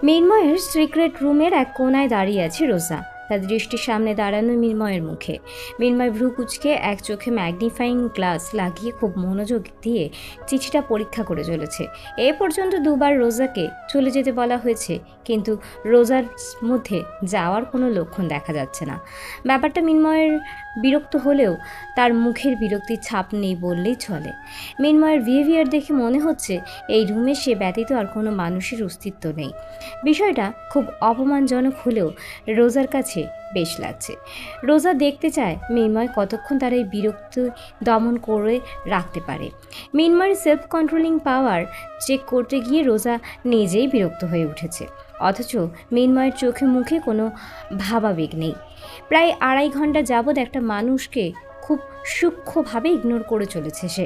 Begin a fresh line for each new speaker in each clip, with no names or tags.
মৃন্ময়ের secret রুমের এক কোনায় দাঁড়িয়ে আছে রোজা। তার দৃষ্টির সামনে দাঁড়ানো মৃন্ময়ের মুখে। মৃন্ময় ভ্রু কুচকে এক চোখে ম্যাগনিফাইং গ্লাস লাগিয়ে খুব মনোযোগ দিয়ে চিঠিটা পরীক্ষা করে চলেছে। এ পর্যন্ত দুবার রোজাকে চলে যেতে বলা হয়েছে, কিন্তু রোজার মধ্যে যাওয়ার কোনো লক্ষণ দেখা যাচ্ছে না। ব্যাপারটা মৃন্ময়ের বিরক্ত হলেও তার মুখের বিরক্তির ছাপ নেই বললেই চলে। মৃন্ময়ের বিহেভিয়ার দেখে মনে হচ্ছে এই রুমে সে ব্যতীত আর কোনো মানুষের অস্তিত্ব নেই। বিষয়টা খুব অপমানজনক হলেও রোজার কাছে বেশ লাগছে। রোজা দেখতে চায় মৃন্ময় কতক্ষণ তার এই বিরক্ত দমন করে রাখতে পারে। মৃন্ময়ের সেলফ কন্ট্রোলিং পাওয়ার চেক করতে গিয়ে রোজা নিজেই বিরক্ত হয়ে উঠেছে, অথচ মৃন্ময়ের চোখে মুখে কোনো ভাবাবেগ নেই। প্রায় 2.5 ঘন্টা যাবৎ একটা মানুষকে খুব সূক্ষ্মভাবে ইগনোর করে চলেছে সে।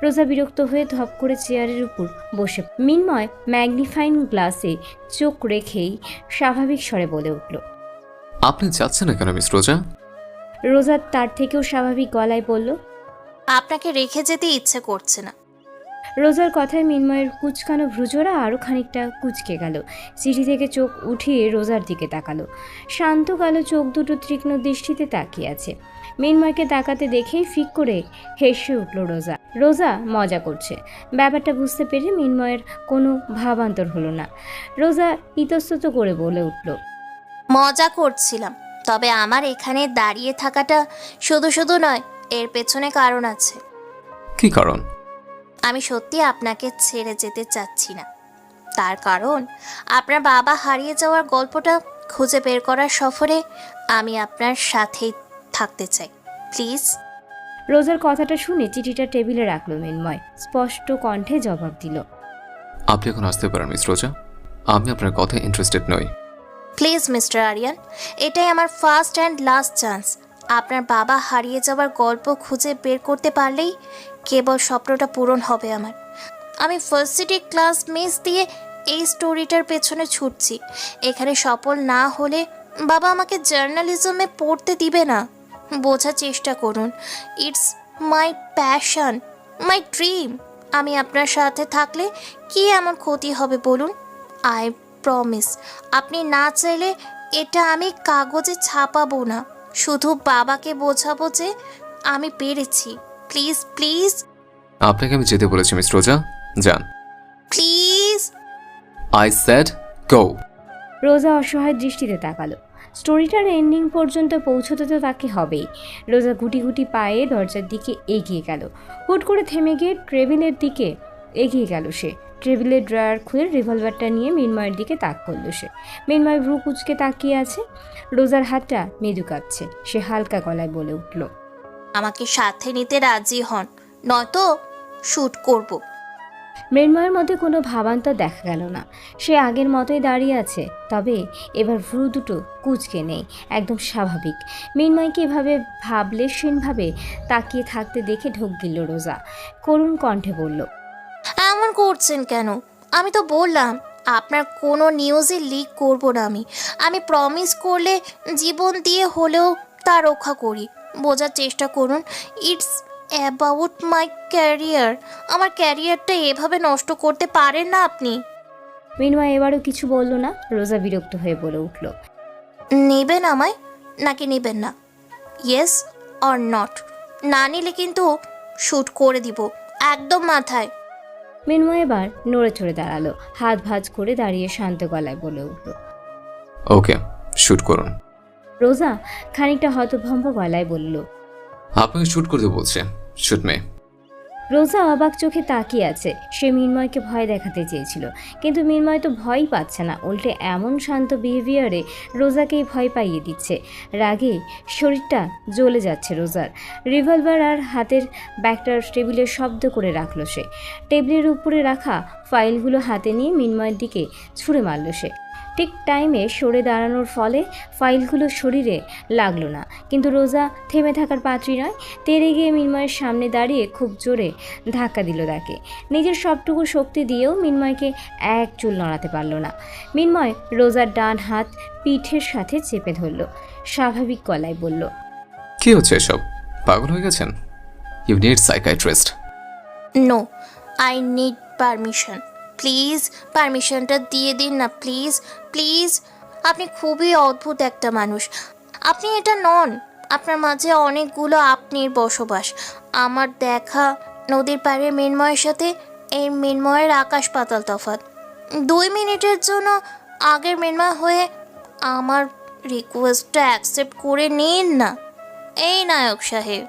রোজা বিরক্ত হয়ে ধপ করে চেয়ারের উপর বসে। মৃন্ময় ম্যাগনিফাইং গ্লাসে চোখ রেখেই স্বাভাবিক স্বরে বলে উঠল,
আপনি যাচ্ছেন না কেন মিস রোজা?
রোজা তার থেকেও স্বাভাবিক গলায় বলল,
আপনাকে রেখে যেতে ইচ্ছে করছে না।
রোজার কথায় মৃন্ময়ের কুচকানো ভ্রুজোড়া আরও খানিকটা কুচকে গেল। চিঠি থেকে চোখ উঠিয়ে রোজার দিকে তাকালো। শান্ত কালো চোখ দুটো তীক্ষ্ণ দৃষ্টিতে তাকিয়ে আছে। মৃন্ময়কে তাকাতে দেখেই ফিক করে হেসে উঠল রোজা। রোজা মজা করছে। ব্যাপারটা বুঝতে পেরে মৃন্ময়ের কোনো ভাবান্তর হলো না। রোজা ইতস্তত করে বলে উঠল,
মজা করছিলাম, তবে আমার এখানে দাঁড়িয়ে থাকাটা শুধু শুধু নয়, এর পেছনে কারণ আছে।
কি কারণ?
আমি সত্যি আপনাকে ছেড়ে যেতে চাচ্ছি না। তার কারণ আপনার বাবা হারিয়ে যাওয়ার গল্পটা খুঁজে বের করার সফরে আমি আপনার সাথেই থাকতে চাই, প্লিজ।
রোজার কথাটা শুনে চিঠিটা টেবিলে রাখলো মৃন্ময়। স্পষ্ট কণ্ঠে জবাব দিল,
আপনি এখন আসতে পারেন মিস রোজা, আমি আপনার কথায় ইন্টারেস্টেড নই।
প্লিজ মিস্টার আরিয়ান, এটাই আমার ফার্স্ট অ্যান্ড লাস্ট চান্স। আপনার বাবা হারিয়ে যাওয়ার গল্প খুঁজে বের করতে পারলেই কেবল স্বপ্নটা পূরণ হবে আমার। আমি ভার্সিটি ক্লাস মিস দিয়ে এই স্টোরিটার পেছনে ছুটছি। এখানে সফল না হলে বাবা আমাকে জার্নালিজমে পড়তে দিবে না। বোঝার চেষ্টা করুন, it's my passion, my dream. আমি আপনার সাথে থাকলে কি এমন ক্ষতি হবে বলুন? আই প্রমিস, আপনি না চাইলে এটা আমি কাগজে ছাপাবো না, শুধু বাবাকে বোঝাবো যে আমি পেরেছি। Please please.
আপনাকে আমি যেতে বলেছি মিস রোজা, যান
প্লিজ।
আই সেড গো।
রোজা অসহায় দৃষ্টিতে তাকালো। স্টোরিটার এন্ডিং পর্যন্ত পৌঁছতে তো তাকে হবেই। রোজা গুটি গুটি পায়ে দরজার দিকে এগিয়ে গেল। হুট করে থেমে গিয়ে টেবিলের দিকে এগিয়ে গেল সে। টেবিলের ড্রয়ার খুলে রিভলভারটা নিয়ে মৃন্ময়ের দিকে তাক করল সে। মৃন্ময় ভ্রু কুচকে তাকিয়ে আছে। রোজার হাতটা মৃদু কাঁপছে। সে হালকা গলায় বলে উঠল,
আমাকে সাথে নিতে রাজি হন, নয়তো শ্যুট করব।
মৃন্ময়ের মধ্যে কোনো ভাবান্তর দেখা গেল না। সে আগের মতোই দাঁড়িয়ে আছে, তবে এবার ভ্রু দুটো কুঁচকে নেই, একদম স্বাভাবিক। মৃন্ময়কে এভাবে ভাবলেশীনভাবে তাকিয়ে থাকতে দেখে ঢোক গিলল রোজা। করুণ কণ্ঠে বলল,
এমন করছেন কেন? আমি তো বললাম আপনার কোনো নিউজে লিক করব না। আমি প্রমিস করলে জীবন দিয়ে হলেও তা রক্ষা করি। বোঝার চেষ্টা করুন, ইটস অ্যাবাউট মাই ক্যারিয়ার। আমার ক্যারিয়ারটা এভাবে নষ্ট করতে পারেন না আপনি।
মৃন্ময় এবারও কিছু বলল না। রোজা বিরক্ত হয়ে বলে উঠল,
নেবেন আমায় নাকি নেবেন না? Yes or not. না নিলে কিন্তু শ্যুট করে দিব, একদম মাথায়।
মৃন্ময় এবার নড়ে চড়ে দাঁড়ালো। হাত ভাঁজ করে দাঁড়িয়ে শান্ত গলায় বলে উঠল,
ওকে, শ্যুট করুন।
রোজা খানিকটা হতভম্ব গলায় বলল,
আপনাকে শ্যুট করতে বলছে, শ্যুট মে।
রোজা অবাক চোখে তাকিয়ে আছে। সে মৃন্ময়কে ভয় দেখাতে চেয়েছিল, কিন্তু মৃন্ময় তো ভয়ই পাচ্ছে না, উল্টে এমন শান্ত বিহেভিয়ারে রোজাকেই ভয় পাইয়ে দিচ্ছে। রাগে শরীরটা জ্বলে যাচ্ছে রোজার। রিভলভার আর হাতের ব্যাগটার টেবিলে শব্দ করে রাখলো সে। টেবিলের উপরে রাখা ফাইলগুলো হাতে নিয়ে মৃন্ময়ের দিকে ছুঁড়ে মারল সে। ঠিক টাইমে সরে দাঁড়ানোর ফলে ফাইলগুলো শরীরে লাগলো না, কিন্তু রোজা থেমে থাকার পাত্রী নয়। তেড়ে গিয়ে মৃন্ময়ের সামনে দাঁড়িয়ে খুব জোরে ধাক্কা দিল তাকে। নিজের সবটুকু শক্তি দিয়েও মৃন্ময়কে এক চুল নড়াতে পারল না। মৃন্ময় রোজার ডান হাত পিঠের সাথে চেপে ধরল। স্বাভাবিক গলায় বলল,
কি হচ্ছে এসব? পাগল হয়ে গেছেন? You need psychiatrist.
No, I need permission. Please পারমিশনটা দিয়ে দিন না, প্লিজ প্লিজ। আপনি খুবই অদ্ভুত একটা মানুষ। আপনি এটা নন। আপনার মাঝে অনেকগুলো আপনির বসবাস। আমার দেখা নদীর পাড়ে মৃন্ময়ের সাথে এই মৃন্ময়ের আকাশ পাতাল তফাৎ। 2 মিনিটের জন্য আগের মৃন্ময় হয়ে আমার রিকোয়েস্টটা অ্যাকসেপ্ট করে নিন না এই নায়ক সাহেব।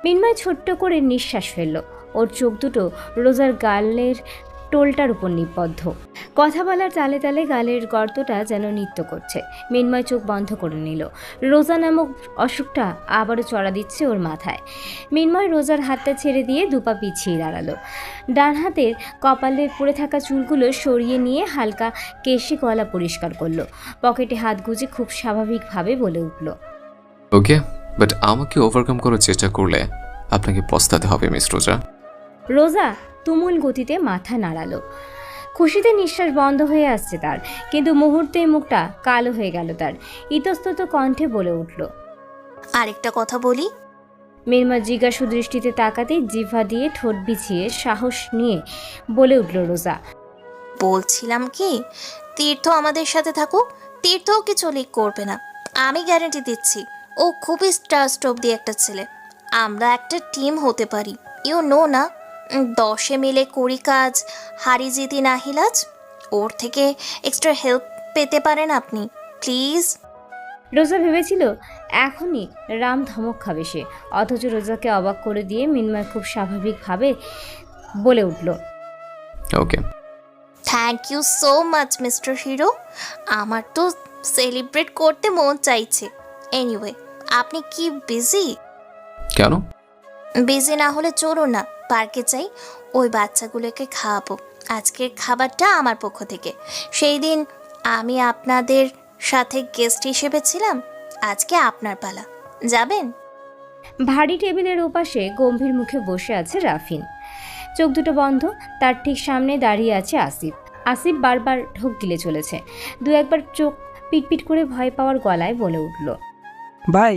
মৃন্ময় ছোট্ট করে নিঃশ্বাস ফেলল। ওর চোখ দুটো রোজার গালের টোলটার উপর নিবদ্ধ। কথা বলার তালে তালে গালের গর্তটা যেন নৃত্য করছে। মৃন্ময় চোখ বন্ধ করে নিল। রোজা নামক অসুখটা আবারও চড়া দিচ্ছে ওর মাথায়। মৃন্ময় রোজার হাতটা ছেড়ে দিয়ে দুপা পিছিয়ে দাঁড়ালো। ডান হাতের কপালে পড়ে থাকা চুলগুলো সরিয়ে নিয়ে হালকা কেশে গলা পরিষ্কার করলো। পকেটে হাত গুজে খুব স্বাভাবিকভাবে বলে উঠল,
ওকে, বাট আমাকে ওভারকাম করার চেষ্টা করলে আপনাকে পস্তাতে হবে মিস রোজা।
রোজা তুমুল গতিতে মাথা নাড়ালো। খুশিতে নিঃশ্বাস বন্ধ হয়ে আসছে তার, কিন্তু মুহূর্তেই মুখটা কালো হয়ে গেল তার। ইতস্তত কণ্ঠে বলে উঠল,
আরেকটা কথা বলি।
মৃন্ময় জিজ্ঞাসু দৃষ্টিতে তাকাতেই জিহ্বা দিয়ে ঠোঁট বিছিয়ে সাহস নিয়ে বলে উঠল রোজা,
বলছিলাম কি, তীর্থ আমাদের সাথে থাকুক। তীর্থও কিছু লিক করবে না, আমি গ্যারান্টি দিচ্ছি। ও খুবই ট্রাস্ট অব্দি একটা ছেলে। আমরা একটা টিম হতে পারি, ইউ নো না। 10 মিলে করি কাজ, হারি জিতি নাহিলাজ। ওর থেকে এক্সট্রা হেল্প পেতে পারেন আপনি, প্লিজ।
রোজা ভেবেছিল এখনই রাম ধমক খাবে সে, অথচ রোজাকে অবাক করে দিয়ে মৃন্ময় খুব স্বাভাবিকভাবে বলে উঠল,
okay.
Thank you so much mister hero. আমার তো সেলিব্রেট করতে মন চাইছে। এনিওয়ে, আপনি কি বিজি?
কেন?
বিজি না হলে চলুন না, পার্কে যাই। ওই বাচ্চাগুলোকে খাওয়াবো। আজকের খাবারটা আমার পক্ষ থেকে। সেই দিন আমি আপনাদের সাথে গেস্ট হিসেবে ছিলাম, আজকে আপনার পালা। যাবেন?
ভারী টেবিলের ওপাশে গম্ভীর মুখে বসে আছে রাফিন। চোখ দুটো বন্ধ। তার ঠিক সামনে দাঁড়িয়ে আছে আসিফ। আসিফ বারবার ঢোক গিলে চলেছে। দু একবার চোখ পিটপিট করে ভয় পাওয়ার গলায় বলে উঠল,
ভাই।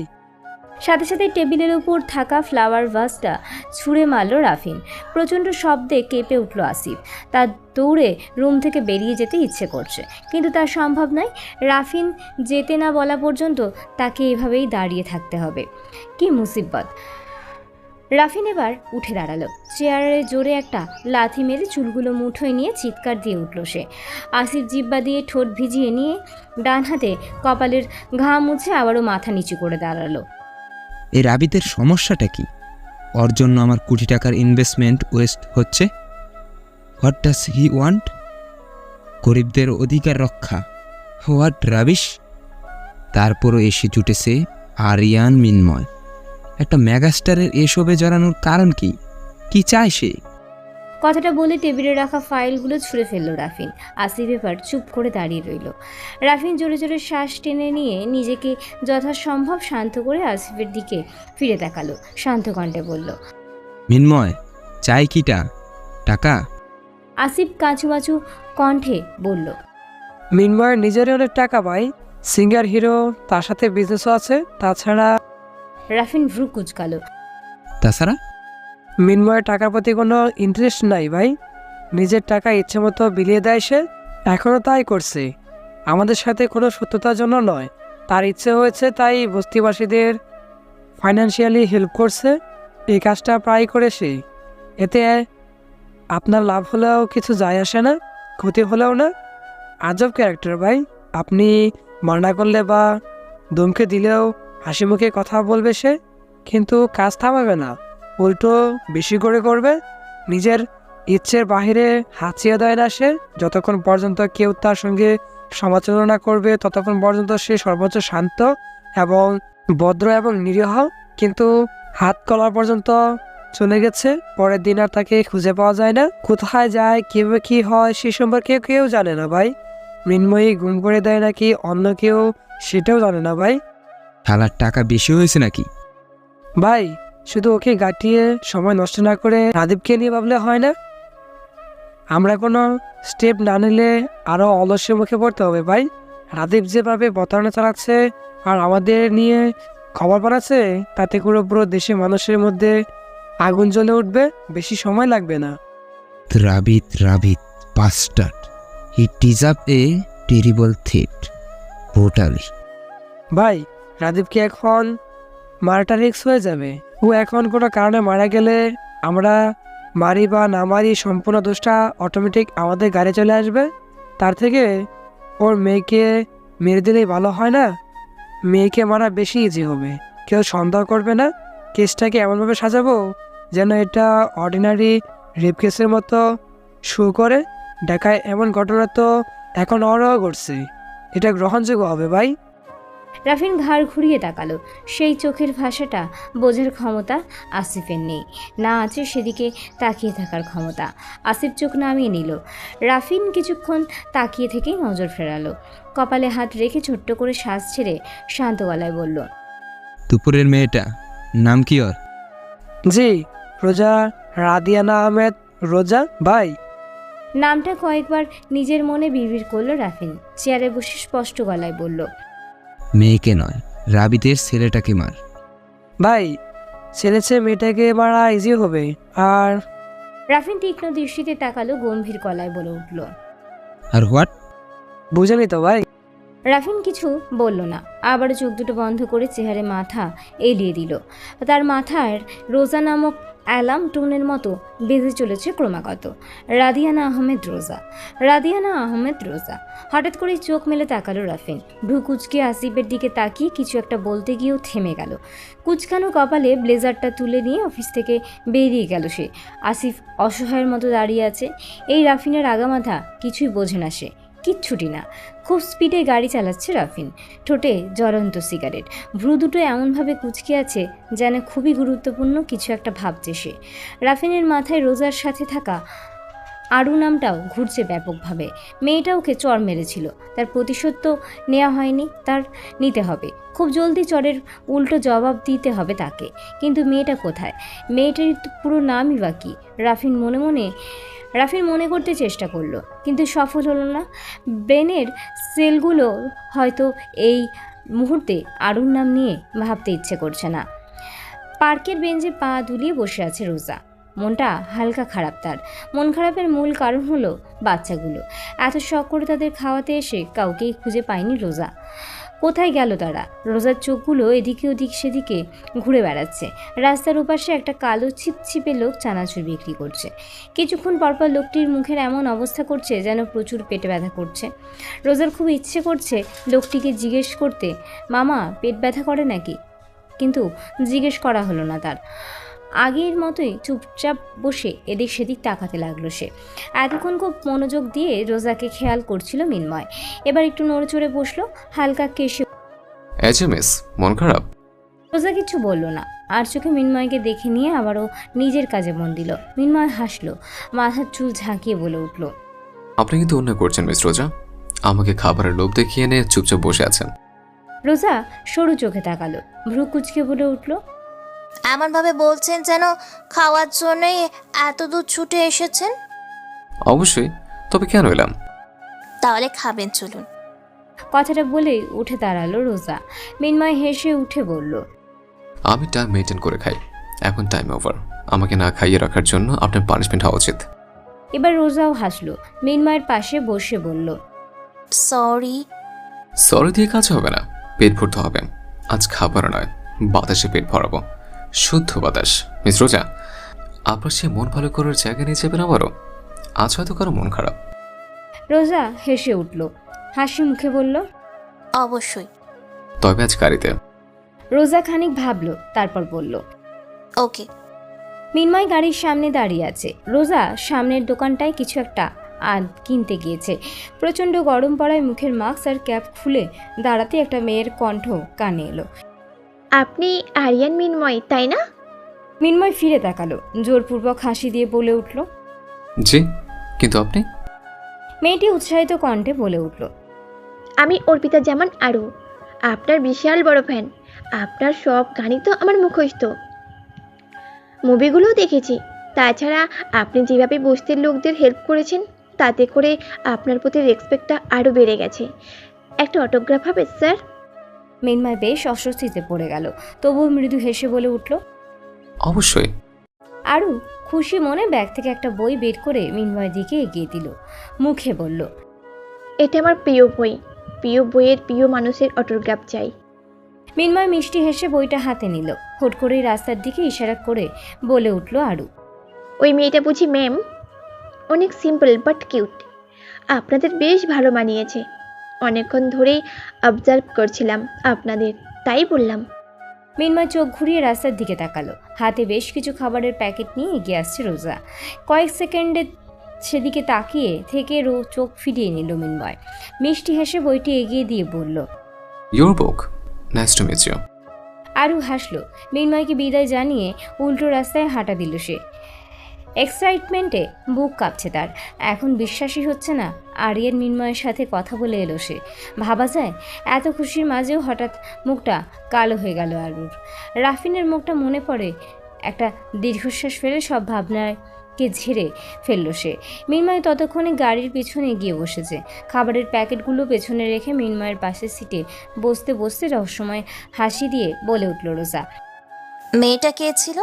সাথে সাথে টেবিলের উপর থাকা ফ্লাওয়ার ভাসটা ছুঁড়ে মারল রাফিন। প্রচণ্ড শব্দে কেঁপে উঠল আসিফ। তার দৌড়ে রুম থেকে বেরিয়ে যেতে ইচ্ছে করছে, কিন্তু তার সম্ভব নয়। রাফিন যেতে না বলা পর্যন্ত তাকে এভাবেই দাঁড়িয়ে থাকতে হবে। কি মুসিবত! রাফিন এবার উঠে দাঁড়ালো। চেয়ারে জোরে একটা লাথি মেরে চুলগুলো মুঠোয় নিয়ে চিৎকার দিয়ে উঠল সে। আসিফ জিব্বা দিয়ে ঠোঁট ভিজিয়ে নিয়ে ডান হাতে কপালের ঘাম মুছে আবারও মাথা নিচু করে দাঁড়ালো।
এই রাবিদের সমস্যাটা কি? ওর জন্য আমার কোটি টাকার ইনভেস্টমেন্ট ওয়েস্ট হচ্ছে। What does he want? গরিবদের অধিকার রক্ষা। What rubbish! তারপরও এসে জুটেছে আরিয়ান মৃন্ময়। একটা মেগাস্টারের এসবে জড়ানোর কারণ কি? কি চায় সে?
কথাটা বলে টেবিলে রাখা ফাইলগুলো ছুঁড়ে ফেলল রাফিন। আসিফ এবার চুপ করে দাঁড়িয়ে রইল। রাফিন জোরে জোরে শ্বাস টেনে নিয়ে নিজেকে যথাসম্ভব শান্ত করে আসিফের দিকে ফিরে তাকালো। শান্ত কণ্ঠে বলল,
মৃন্ময়, চাই কিটা? টাকা?
আসিফ কাঁচুমাচু কণ্ঠে বলল,
মৃন্ময়ের নিজেরই অনেক টাকা ভাই, সিঙ্গার হিরো, তার সাথে বিজনেসও আছে। তাছাড়া
রাফিন ভ্রু কুচকালো।
তাছাড়া
মৃন্ময়ের টাকার প্রতি কোনো ইন্টারেস্ট নাই ভাই। নিজের টাকা ইচ্ছে মতো বিলিয়ে দেয় সে, এখনও তাই করছে। আমাদের সাথে কোনো সত্যতার জন্য নয়, তার ইচ্ছে হয়েছে তাই বস্তিবাসীদের ফাইন্যান্সিয়ালি হেল্প করছে। এই কাজটা প্রায় করে সে। এতে আপনার লাভ হলেও কিছু যায় আসে না, ক্ষতি হলেও না। আজব ক্যারেক্টার ভাই। আপনি মানা করলে বা ধমকে দিলেও হাসি মুখে কথা বলবে সে, কিন্তু কাজ থামাবে না, উল্টো বেশি করে করবে। নিজের ইচ্ছের বাহিরে হাঁচিয়ে দেয় না সে। যতক্ষণ পর্যন্ত কেউ তার সঙ্গে সমালোচনা করবে ততক্ষণ পর্যন্ত সে সর্বোচ্চ শান্ত এবং ভদ্র এবং নিরীহ। কিন্তু হাত কলার পর্যন্ত চলে গেছে, পরের দিন আর তাকে খুঁজে পাওয়া যায় না। কোথায় যায়, কীভাবে কী হয় সে সম্পর্কে কেউ জানে না ভাই। মৃন্ময়ী গুম করে দেয় নাকি অন্য কেউ সেটাও জানে না ভাই।
খেলার টাকা বেশি হয়েছে নাকি?
ভাই শুধু ওকে গাটিয়ে সময় নষ্ট না করে রাদীপকে নিয়ে ভাবলে হয় না। আমরা কোনো স্টেপ না নিলে আরও অলস্যের মুখে পড়তে হবে ভাই। রাদীপ যেভাবে প্রতারণা চালাচ্ছে আর আমাদের নিয়ে খবর বানাচ্ছে, তাতে পুরো দেশের মানুষের মধ্যে আগুন জ্বলে উঠবে, বেশি সময় লাগবে না।
রাবিত bastard. He deserves a terrible fate. Brutally.
ভাই, রাদীপ কি এখন মারাটা রিক্স হয়ে যাবে? ও এখন কোনো কারণে মারা গেলে আমরা মারি বা না মারি সম্পূর্ণ দোষটা অটোমেটিক আমাদের গাড়ি চলে আসবে। তার থেকে ওর মেয়েকে মেরে দিলেই ভালো হয় না? মেয়েকে মারা বেশি ইজি হবে, কেউ সন্দেহ করবে না। কেসটাকে এমনভাবে সাজাবো যেন এটা অর্ডিনারি রেপ কেসের মতো শো করে দেখায়। এমন ঘটনা তো এখন অহরহ ঘটছে, এটা গ্রহণযোগ্য হবে ভাই।
রাফিন ঘাড় ঘুরিয়ে তাকালো। সেই চোখের ভাষাটা বোঝার ক্ষমতা আসিফের নেই, না আছে সেদিকে তাকিয়ে থাকার ক্ষমতা। আসিফ চোখ নামিয়ে নিল। রাফিন কিছুক্ষণ তাকিয়ে থেকেই নজর ফেরালো। কপালে হাত রেখে ছোট্ট করে শ্বাস ছেড়ে শান্ত গলায় বলল,
দুপুরের মেয়েটা নাম কি ওর?
জি, রোজা, রাদিয়ানা আহমেদ রোজা ভাই।
নামটা কয়েকবার নিজের মনে বিড়বিড় করলো রাফিন। চেয়ারে বসে স্পষ্ট গলায় বলল,
মেয়েকে নয়, রাবিতের ছেলেটাকে মার।
ভাই, ছেলেছে মেয়েটাকে মারা ইজি হবে। আর
রাফিন তীক্ষ্ণ দৃষ্টিতে তাকালো, গম্ভীর গলায় বলে উঠল,
আর হোয়াট?
বুঝেনি তো ভাই।
রাফিন কিছু বলল না, আবারও চোখ দুটো বন্ধ করে চেহারে মাথা এলিয়ে দিল। তার মাথার রোজা নামক অ্যালার্ম টোনের মতো বেজে চলেছে ক্রমাগত। রাদিয়ানা আহমেদ রোজা, রাদিয়ানা আহমেদ রোজা। হঠাৎ করে চোখ মেলে তাকালো রাফিন। ভ্রু কুচকে আসিফের দিকে তাকিয়ে কিছু একটা বলতে গিয়েও থেমে গেল। কুচকানো কপালে ব্লেজারটা তুলে নিয়ে অফিস থেকে বেরিয়ে গেল সে। আসিফ অসহায়ের মতো দাঁড়িয়ে আছে। এই রাফিনের আগামাথা কিছুই বোঝে না সে, কিচ্ছুটি না। খুব স্পিডে গাড়ি চালাচ্ছে রাফিন, ঠোঁটে জ্বলন্ত সিগারেট। ভ্রু দুটো এমনভাবে কুঁচকে আছে যেন খুবই গুরুত্বপূর্ণ কিছু একটা ভাবছে সে। রাফিনের মাথায় রোজার সাথে থাকা আরু নামটাও ঘুরছে ব্যাপকভাবে। মেয়েটা ওকে চর মেরেছিল, তার প্রতিশোধ তো নেওয়া হয়নি, তার নিতে হবে। খুব জলদি চরের উল্টো জবাব দিতে হবে তাকে। কিন্তু মেয়েটা কোথায়? মেয়েটার পুরো নামই বা কি? রাফিন মনে করতে চেষ্টা করলো, কিন্তু সফল হলো না। ব্রেনের সেলগুলো হয়তো এই মুহূর্তে আরুর নাম নিয়ে ভাবতে ইচ্ছে করছে না। পার্কের বেঞ্চে পা দুলিয়ে বসে আছে রোজা। মনটা হালকা খারাপ তার। মন খারাপের মূল কারণ হলো বাচ্চাগুলো। এত শখ করে তাদের খাওয়াতে এসে কাউকেই খুঁজে পায়নি রোজা। কোথায় গেল তারা? রোজার চোখগুলো এদিকে ওদিক সেদিকে ঘুরে বেড়াচ্ছে। রাস্তার ওপাশে একটা কালো ছিপছিপে লোক চানাচুর বিক্রি করছে। কিছুক্ষণ পরপর লোকটির মুখের এমন অবস্থা করছে যেন প্রচুর পেটে ব্যথা করছে। রোজার খুব ইচ্ছে করছে লোকটিকে জিজ্ঞেস করতে, মামা পেট ব্যথা করে নাকি? কিন্তু জিজ্ঞেস করা হলো না তার। আগের মতোই চুপচাপ বসে এদিক সেদিক তাকাতে লাগলো সে। এতক্ষণ খুব মনোযোগ দিয়ে রোজাকে খেয়াল করছিল মিন্ময়। এবার একটু নড়েচড়ে বসলো, হালকা কেশে।
মিস, মন খারাপ?
রোজা কিছু বলল না, আর চোখে মিন্ময়কে দেখে নিয়ে আবারও নিজের কাজে মন দিল। মিন্ময় হাসলো, মাথার চুল ঝাঁকিয়ে বলে উঠল,
আপনি কিন্তু অন্য করছেন মিস রোজা। আমাকে খাবারের লোভ দেখিয়ে এনে চুপচাপ বসে আছেন।
রোজা সরু চোখে তাকালো, ভ্রু কুচকে বলে উঠল,
এমনভাবে বলছেন যেন খাওয়ার জন্যই এত দূর ছুটে এসেছেন।
অবশ্যই, তবে কেন এলাম?
তাহলে খাবেন, চলুন।
কথাটা বলেই উঠে দাঁড়ালো রোজা। মিন্ময় হেসে উঠে বলল,
আমি টাইম মেনটেন করে খাই, এখন টাইম ওভার। আমাকে না খাইয়ে রাখার জন্য আপনার পানিশমেন্ট হওয়া উচিত।
এবার রোজাও হাসলো, মিন্ময়ের পাশে বসে বলল,
সরি।
সরি দিয়ে কাজ হবে না, পেট ভরতে হবে। আজ খাবার নয়, বাতাসে পেট ভরাবো, শুদ্ধ বাতাস। মিস রোজা, আপনার সে মন ভালো করার জায়গা নিয়ে যাবেন আবারও? আজ হয়তো কারো মন খারাপ।
রোজা হেসে উঠল, হাসি মুখে বলল,
অবশ্যই।
তবে আজ গাড়িতে।
রোজা খানিক ভাবলো, তারপর বলল,
ওকে।
মিন্ময় গাড়ির সামনে দাঁড়িয়ে আছে। রোজা সামনের দোকানটায় কিছু একটা কিনতে গিয়েছে। প্রচণ্ড গরম পড়ায় মুখের মাস্ক আর ক্যাপ খুলে দাঁড়াতে একটা মেয়ের কণ্ঠ কানে এলো।
আপনি আরিয়ান মিন্ময়, তাই না?
মিন্ময় ফিরে তাকালো, জোরপূর্বক হাসি দিয়ে বলে উঠল,
জি, কিন্তু আপনি?
মেয়েটি উৎসাহিত কণ্ঠে বলে উঠল,
আমি অর্পিতা জামান আরু, আপনার বিশাল বড় ফ্যান। আপনার সব গানই তো আমার মুখস্থ, মুভিগুলোও দেখেছি। তাছাড়া আপনি যেভাবে বস্তির লোকদের হেল্প করেছেন, তাতে করে আপনার প্রতি রেসপেক্টটা আরও বেড়ে গেছে। একটা অটোগ্রাফ হবে স্যার?
মিন্ময় বেশ অস্বস্তিতে পড়ে গেল, তবুও মৃদু হেসে বলে উঠল,
অবশ্যই।
আরু খুশি মনে ব্যাগ থেকে একটা বই বের করে মিনময়ের দিকে এগিয়ে দিল, মুখে বলল,
এটা আমার প্রিয় বই। প্রিয় বইয়ের প্রিয় মানুষের অটোগ্রাফ চাই।
মিনময় মিষ্টি হেসে বইটা হাতে নিল। হুট করেই রাস্তার দিকে ইশারা করে বলে উঠল আরু,
ওই মেয়েটা বুঝি ম্যাম? অনেক সিম্পল বাট কিউট। আপনাদের বেশ ভালো মানিয়েছে। অনেকক্ষণ ধরেই অবজার্ভ করছিলাম আপনাদের, তাই বললাম।
মিনময় চোখ ঘুরিয়ে রাস্তার দিকে তাকালো। হাতে বেশ কিছু খাবারের প্যাকেট নিয়ে এগিয়ে আসছে রোজা। কয়েক সেকেন্ডে সেদিকে তাকিয়ে থেকে চোখ ফিরিয়ে নিল মিনময়। মিষ্টি হেসে বইটি এগিয়ে দিয়ে বলল,
your book, nice to meet you.
Aru হাসলো। মিনময়কে বিদায় জানিয়ে উল্টো রাস্তায় হাঁটা দিল সে। এক্সাইটমেন্টে বুক কাঁপছে তার। এখন বিশ্বাসই হচ্ছে না আরিয়ান মিনময়ের সাথে কথা বলে এলো সে। ভাবা যায় এত খুশির মাঝেও হঠাৎ মুখটা কালো হয়ে গেল আরুর। রাফিনের মুখটা মনে পড়ে। একটা দীর্ঘশ্বাস ফেলে সব ভাবনাকে ঝেড়ে ফেলল সে। মিনময় ততক্ষণে গাড়ির পিছনে গিয়ে বসেছে। খাবারের প্যাকেটগুলো পেছনে রেখে মিনময়ের পাশের সিটে বসতে বসতে রহস্যময় হাসি দিয়ে বলে উঠল রোজা,
মেয়েটা কে ছিল?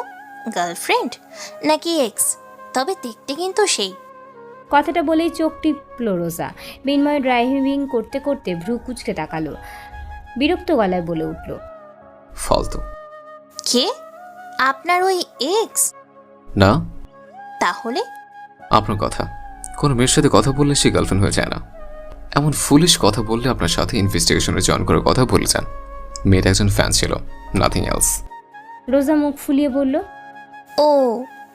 গার্লফ্রেন্ড নাকি এক্স? তবে দেখতে কিন্তু সেই।
কথাটা বলেই চোখ টিপল রোজা। মিনময় ড্রাইভিং করতে করতে ভ্রু কুচকে তাকালো। বিরক্ত গলায় বলে উঠল,
ফালতু।
কে? আপনার ওই এক্স?
না,
তাহলে
আপনার কথা। কোনো মেয়ের সাথে কথা বললে সে গার্লফ্রেন্ড হয়ে যায় না। এমন ফুলিশ কথা বললে আপনার সাথে ইনভেস্টিগেশনে জয়েন করার কথা বলে যান। মেয়েটা একজন ফ্যান ছিল, নাথিং এলস।
রোজা মুখ ফুলিয়ে বলল,
ও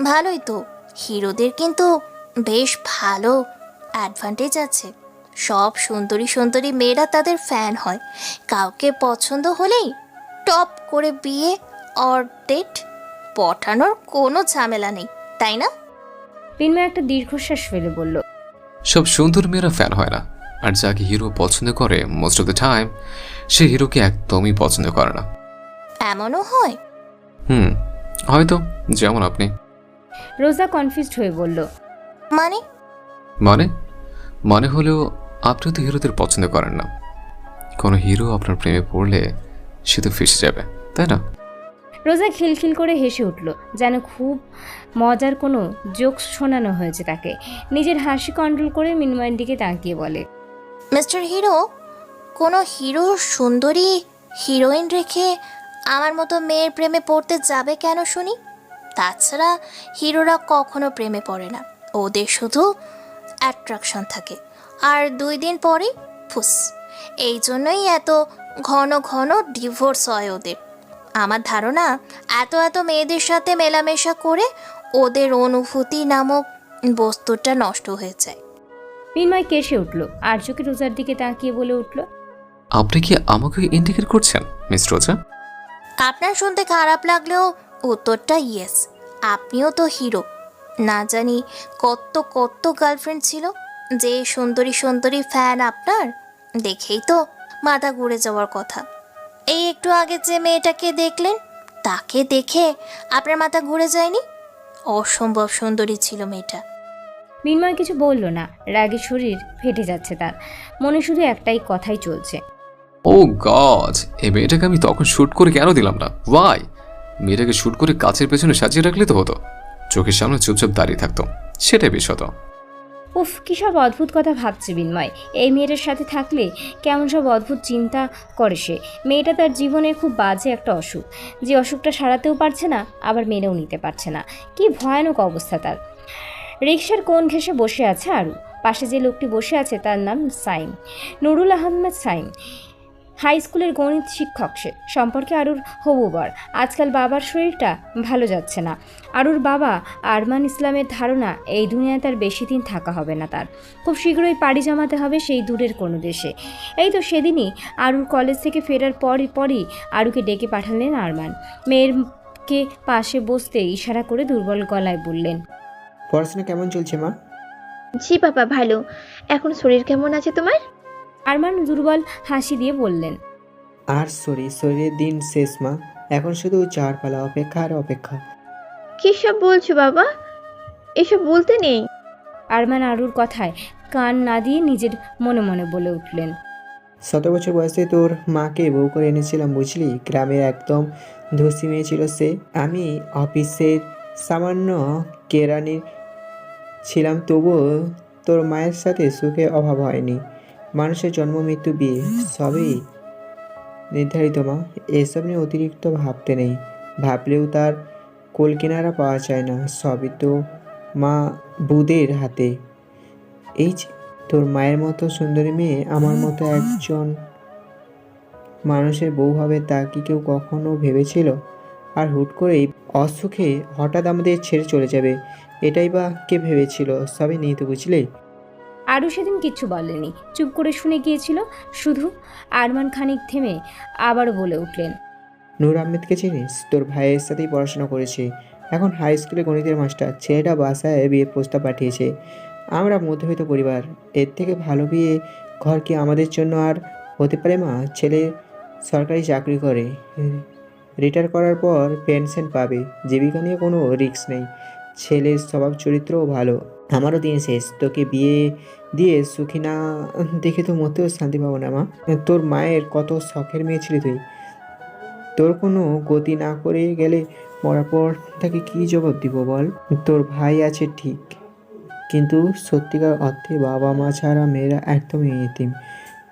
ভালোই তো। হিরোদের কিন্তু বেশ ভালো অ্যাডভান্টেজ আছে। সব সুন্দরী সুন্দরী মেয়েরা তাদের ফ্যান হয়। কাউকে পছন্দ হলেই টপ করে বিয়ে অর ডেট পটানোর কোনো ঝামেলা নেই, তাই না?
মিনময় একটা দীর্ঘশ্বাস ফেলে বলল,
সব সুন্দর মেয়েরা ফ্যান হয় না। আর যাকে হিরো পছন্দ করে মোস্ট অফ দ্য টাইম সে হিরোকে একদমই পছন্দ করে না।
এমনও হয়?
হয়তো, যেমন আপনি।
রোজা কনফিউজড হয়ে বলল,
মানে?
মানে মানে হলেও আপনি তো হিরোদের পছন্দ করেন না। কোনো হিরো আপনার প্রেমে পড়লে সে তো ফেসে যাবে, তাই না?
রোজা খিলখিল করে হেসে উঠল, যেন খুব মজার কোনো জোকস শোনানো হয়েছে তাকে। নিজের হাসি কন্ট্রোল করে মিনময়ের দিকে তাকিয়ে বলে,
মিস্টার হিরো, কোনো হিরো সুন্দরী হিরোইন রেখে আমার মতো মেয়ের প্রেমে পড়তে যাবে কেন শুনি? তাছাড়া হিরোরা কখনো প্রেমে পড়ে না, ওদের শুধু অ্যাট্রাকশন থাকে, আর 2 দিন পরেই ফুস। এই জন্যই এত ঘন ঘন ডিভোর্স হয় ওদের। আমার ধারণা এত এত মেয়েদের সাথে মেলামেশা করে ওদের অনুভূতি নামক বস্তুটা নষ্ট হয়ে যায়।
মিনময় কেসে উঠল, আর চোখে রোজার দিকে তাকিয়ে বলে উঠল,
আপনি কি আমাকে ইন্ডিকেট করছেন মিস রোজা?
আপনার শুনতে খারাপ লাগলেও উত্তরটা ইয়েস। আপনিও তো হিরো। না জানি কত কত গার্লফ্রেন্ড ছিল, যে সুন্দরী সুন্দরী ফ্যান আপনার দেখেই তো মাথা ঘুরে যাওয়ার কথা। এই একটু আগে যে মেয়েটাকে দেখলেন, তাকে দেখে আপনার মাথা ঘুরে যায়নি? অসম্ভব সুন্দরী ছিল মেয়েটা।
মিনময় কিছু বলল না। রাগে শরীর ফেটে যাচ্ছে তার। মনে শুধু একটাই কথাই চলছে,
ও গড, এই মেয়েটাকে আমি তখন শ্যুট করে কেন দিলাম না? ওয়াই? মেয়েটাকে শ্যুট করে কাছের পেছনে সাজিয়ে রাখলে তো হতো। চোখের সামনে চুপচাপ দাঁড়িয়ে থাকতো, সেটাই বেশ হতো।
উফ, কী সব অদ্ভুত কথা ভাবছে মিনময়। এই মেয়েটার সাথে থাকলে কেমন সব অদ্ভুত চিন্তা করে সে। মেয়েটা তার জীবনের খুব বাজে একটা অসুখ, যে অসুখটা সারাতেও পারছে না, আবার মেনেও নিতে পারছে না। কি ভয়ানক অবস্থা তার। রিকশার কোণ ঘেঁষে বসে আছে আরু। পাশে যে লোকটি বসে আছে তার নাম সাইম, নুরুল আহমেদ সাইম। হাই স্কুলের গণিত শিক্ষক সে। সম্পর্কে আরুর হবু বর। আজকাল বাবার শরীরটা ভালো যাচ্ছে না। আরুর বাবা আরমান ইসলামের ধারণা এই দুনিয়ায় তার বেশি দিন থাকা হবে না। তার খুব শীঘ্রই পাড়ি জমাতে হবে সেই দূরের কোনো দেশে। এই তো সেদিনই আরুর কলেজ থেকে ফেরার পরই আরুকে ডেকে পাঠালেন আরমান। মেয়েরকে পাশে বসতে ইশারা করে দুর্বল গলায় বললেন,
পড়াশোনা কেমন চলছে মা?
জি বাবা, ভালো। এখন শরীর কেমন আছে তোমার?
আরমান দুর্বল হাসি দিয়ে বললেন,
আর শরীরের দিন শেষ মা, এখন শুধু চার পালা অপেক্ষা আর অপেক্ষা।
কী সব বলছো বাবা? এসব বলতে নেই।
আরমান আরুর কথায় কান না দিয়ে নিজের মনে মনে বলে উঠলেন,
17 বছর বয়সে তোর মাকে বউ করে এনেছিলাম বুঝলি। গ্রামের একদম ধসি মেয়ে ছিল সে। আমি অফিসের সামান্য কেরানি ছিলাম, তবুও তোর মায়ের সাথে সুখে অভাব হয়নি। মানুষের জন্ম, মৃত্যু, বিয়ে সবই নির্ধারিত মা। এসব নিয়ে অতিরিক্ত ভাবতে নেই। ভাবলেও তার কোল কিনারা পাওয়া যায় না। সবই তো মা বুদের হাতে। এই যে তোর মায়ের মতো সুন্দরী মেয়ে আমার মতো একজন মানুষের বউ হবে, তা কি কেউ কখনো ভেবেছিল? আর হুট করেই অসুখে হঠাৎ আমাদের ছেড়ে চলে যাবে, এটাই বা কে ভেবেছিল? সবই নিয়ে তো বুঝলে।
আরও সেদিন কিচ্ছু বলেনি, চুপ করে শুনে গিয়েছিল শুধু। আরমান খানিক থেমে আবারও বলে উঠলেন,
নূর আহমেদকে চিনিস? তোর ভাইয়ের সাথেই পড়াশোনা করেছে, এখন হাই স্কুলে গণিতের মাস্টার। ছেলেটা বাসায় বিয়ের প্রস্তাব পাঠিয়েছে। আমরা মধ্যবিত্ত পরিবার, এর থেকে ভালো বিয়ে ঘর কি আমাদের জন্য আর হতে পারে মা? ছেলে সরকারি চাকরি করে, রিটায়ার করার পর পেনশন পাবে। জীবিকা নিয়ে কোনো রিস্ক নেই। ছেলের স্বভাব চরিত্রও ভালো। আমারও দিন শেষ। তোকে বিয়ে দিয়ে সুখী না দেখে তো মোটেও শান্তি পাবো না মা। তোর মায়ের কত শখের মেয়ে ছিলি তুই। তোর কোনো গতি না করে গেলে মরার পর তাকে কী জবাব দিব বল? তোর ভাই আছে ঠিক, কিন্তু সত্যিকার অর্থে বাবা মা ছাড়া মেয়েরা একদমই এতিম।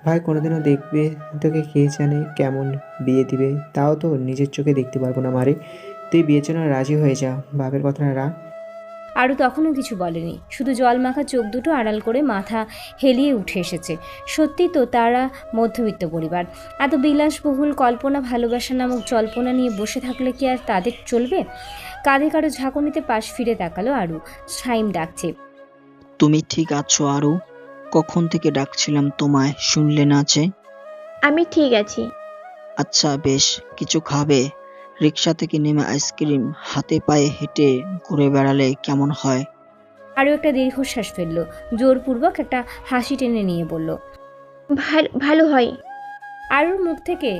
ভাই কোনোদিনও দেখবে তোকে কে জানে কেমন বিয়ে দিবে, তাও তো নিজের চোখে দেখতে পারবো না মারে। তুই বিয়ের জন্য রাজি হয়ে যা, বাপের কথাটা রাখ।
আরও তখনও কিছু বলেনি, শুধু জল মাখা চোখ দুটো আড়াল করে মাথা হেলিয়ে উঠে এসেছে। সত্যি তো তারা মধ্যবিত্ত পরিবার। এত বিলাসবহুল কল্পনা ভালোবাসা নামক জল্পনা নিয়ে বসে থাকলে কি আর তাদের চলবে? কাঁধে কারো ঝাঁকুনিতে পাশ ফিরে তাকালো আরু। সাইম ডাকছে।
তুমি ঠিক আছো আরু? কখন থেকে ডাকছিলাম তোমায়, শুনলে না যে?
আমি ঠিক আছি।
আচ্ছা বেশ, কিছু খাবে? রিক্সা থেকে নেমে আইসক্রিম হাতে পায়ে হেঁটে ঘুরে বেড়ালে কেমন হয়?
আরও একটা দীর্ঘশ্বাস ফেলল, জোরপূর্বক একটা হাসি টেনে নিয়ে বলল।
ভালো হয়।
আরুর মুখ থেকে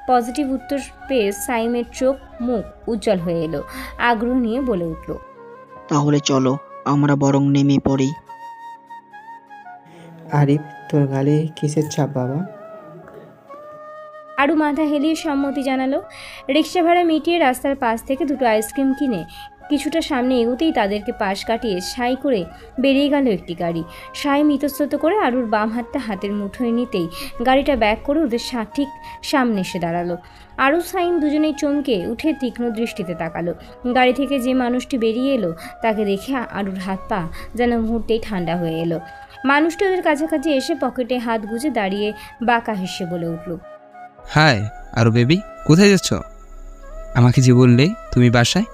পজিটিভ উত্তর পেয়ে সাইমের চোখ মুখ উজ্জ্বল হয়ে এলো। আগ্রহ নিয়ে বলে উঠল,
তাহলে চলো আমরা বরং নেমে পড়ি।
আরিফ, তোর গালে কিসের ছাপ বাবা?
আরু মাথা হেলিয়ে সম্মতি জানালো। রিক্সা ভাড়া মিটিয়ে রাস্তার পাশ থেকে দুটো আইসক্রিম কিনে কিছুটা সামনে এগোতেই তাদেরকে পাশ কাটিয়ে সাই করে বেরিয়ে গেল একটি গাড়ি। সাই ইতস্তত করে আরুর বাম হাতটা হাতের মুঠোয় নিতেই গাড়িটা ব্যাক করে ওদের ঠিক সামনে এসে দাঁড়ালো। আরু সাইম দুজনেই চমকে উঠে তীক্ষ্ণ দৃষ্টিতে তাকালো। গাড়ি থেকে যে মানুষটি বেরিয়ে এলো তাকে দেখে আরুর হাত পা যেন মুহূর্তেই ঠান্ডা হয়ে এলো। মানুষটি ওদের কাছাকাছি এসে পকেটে হাত গুজে দাঁড়িয়ে বাঁকা হেসে বলে উঠল,
হাই আরু বেবি, কোথায় যাচ্ছ? আমাকে যে বললে তুমি বাসায়,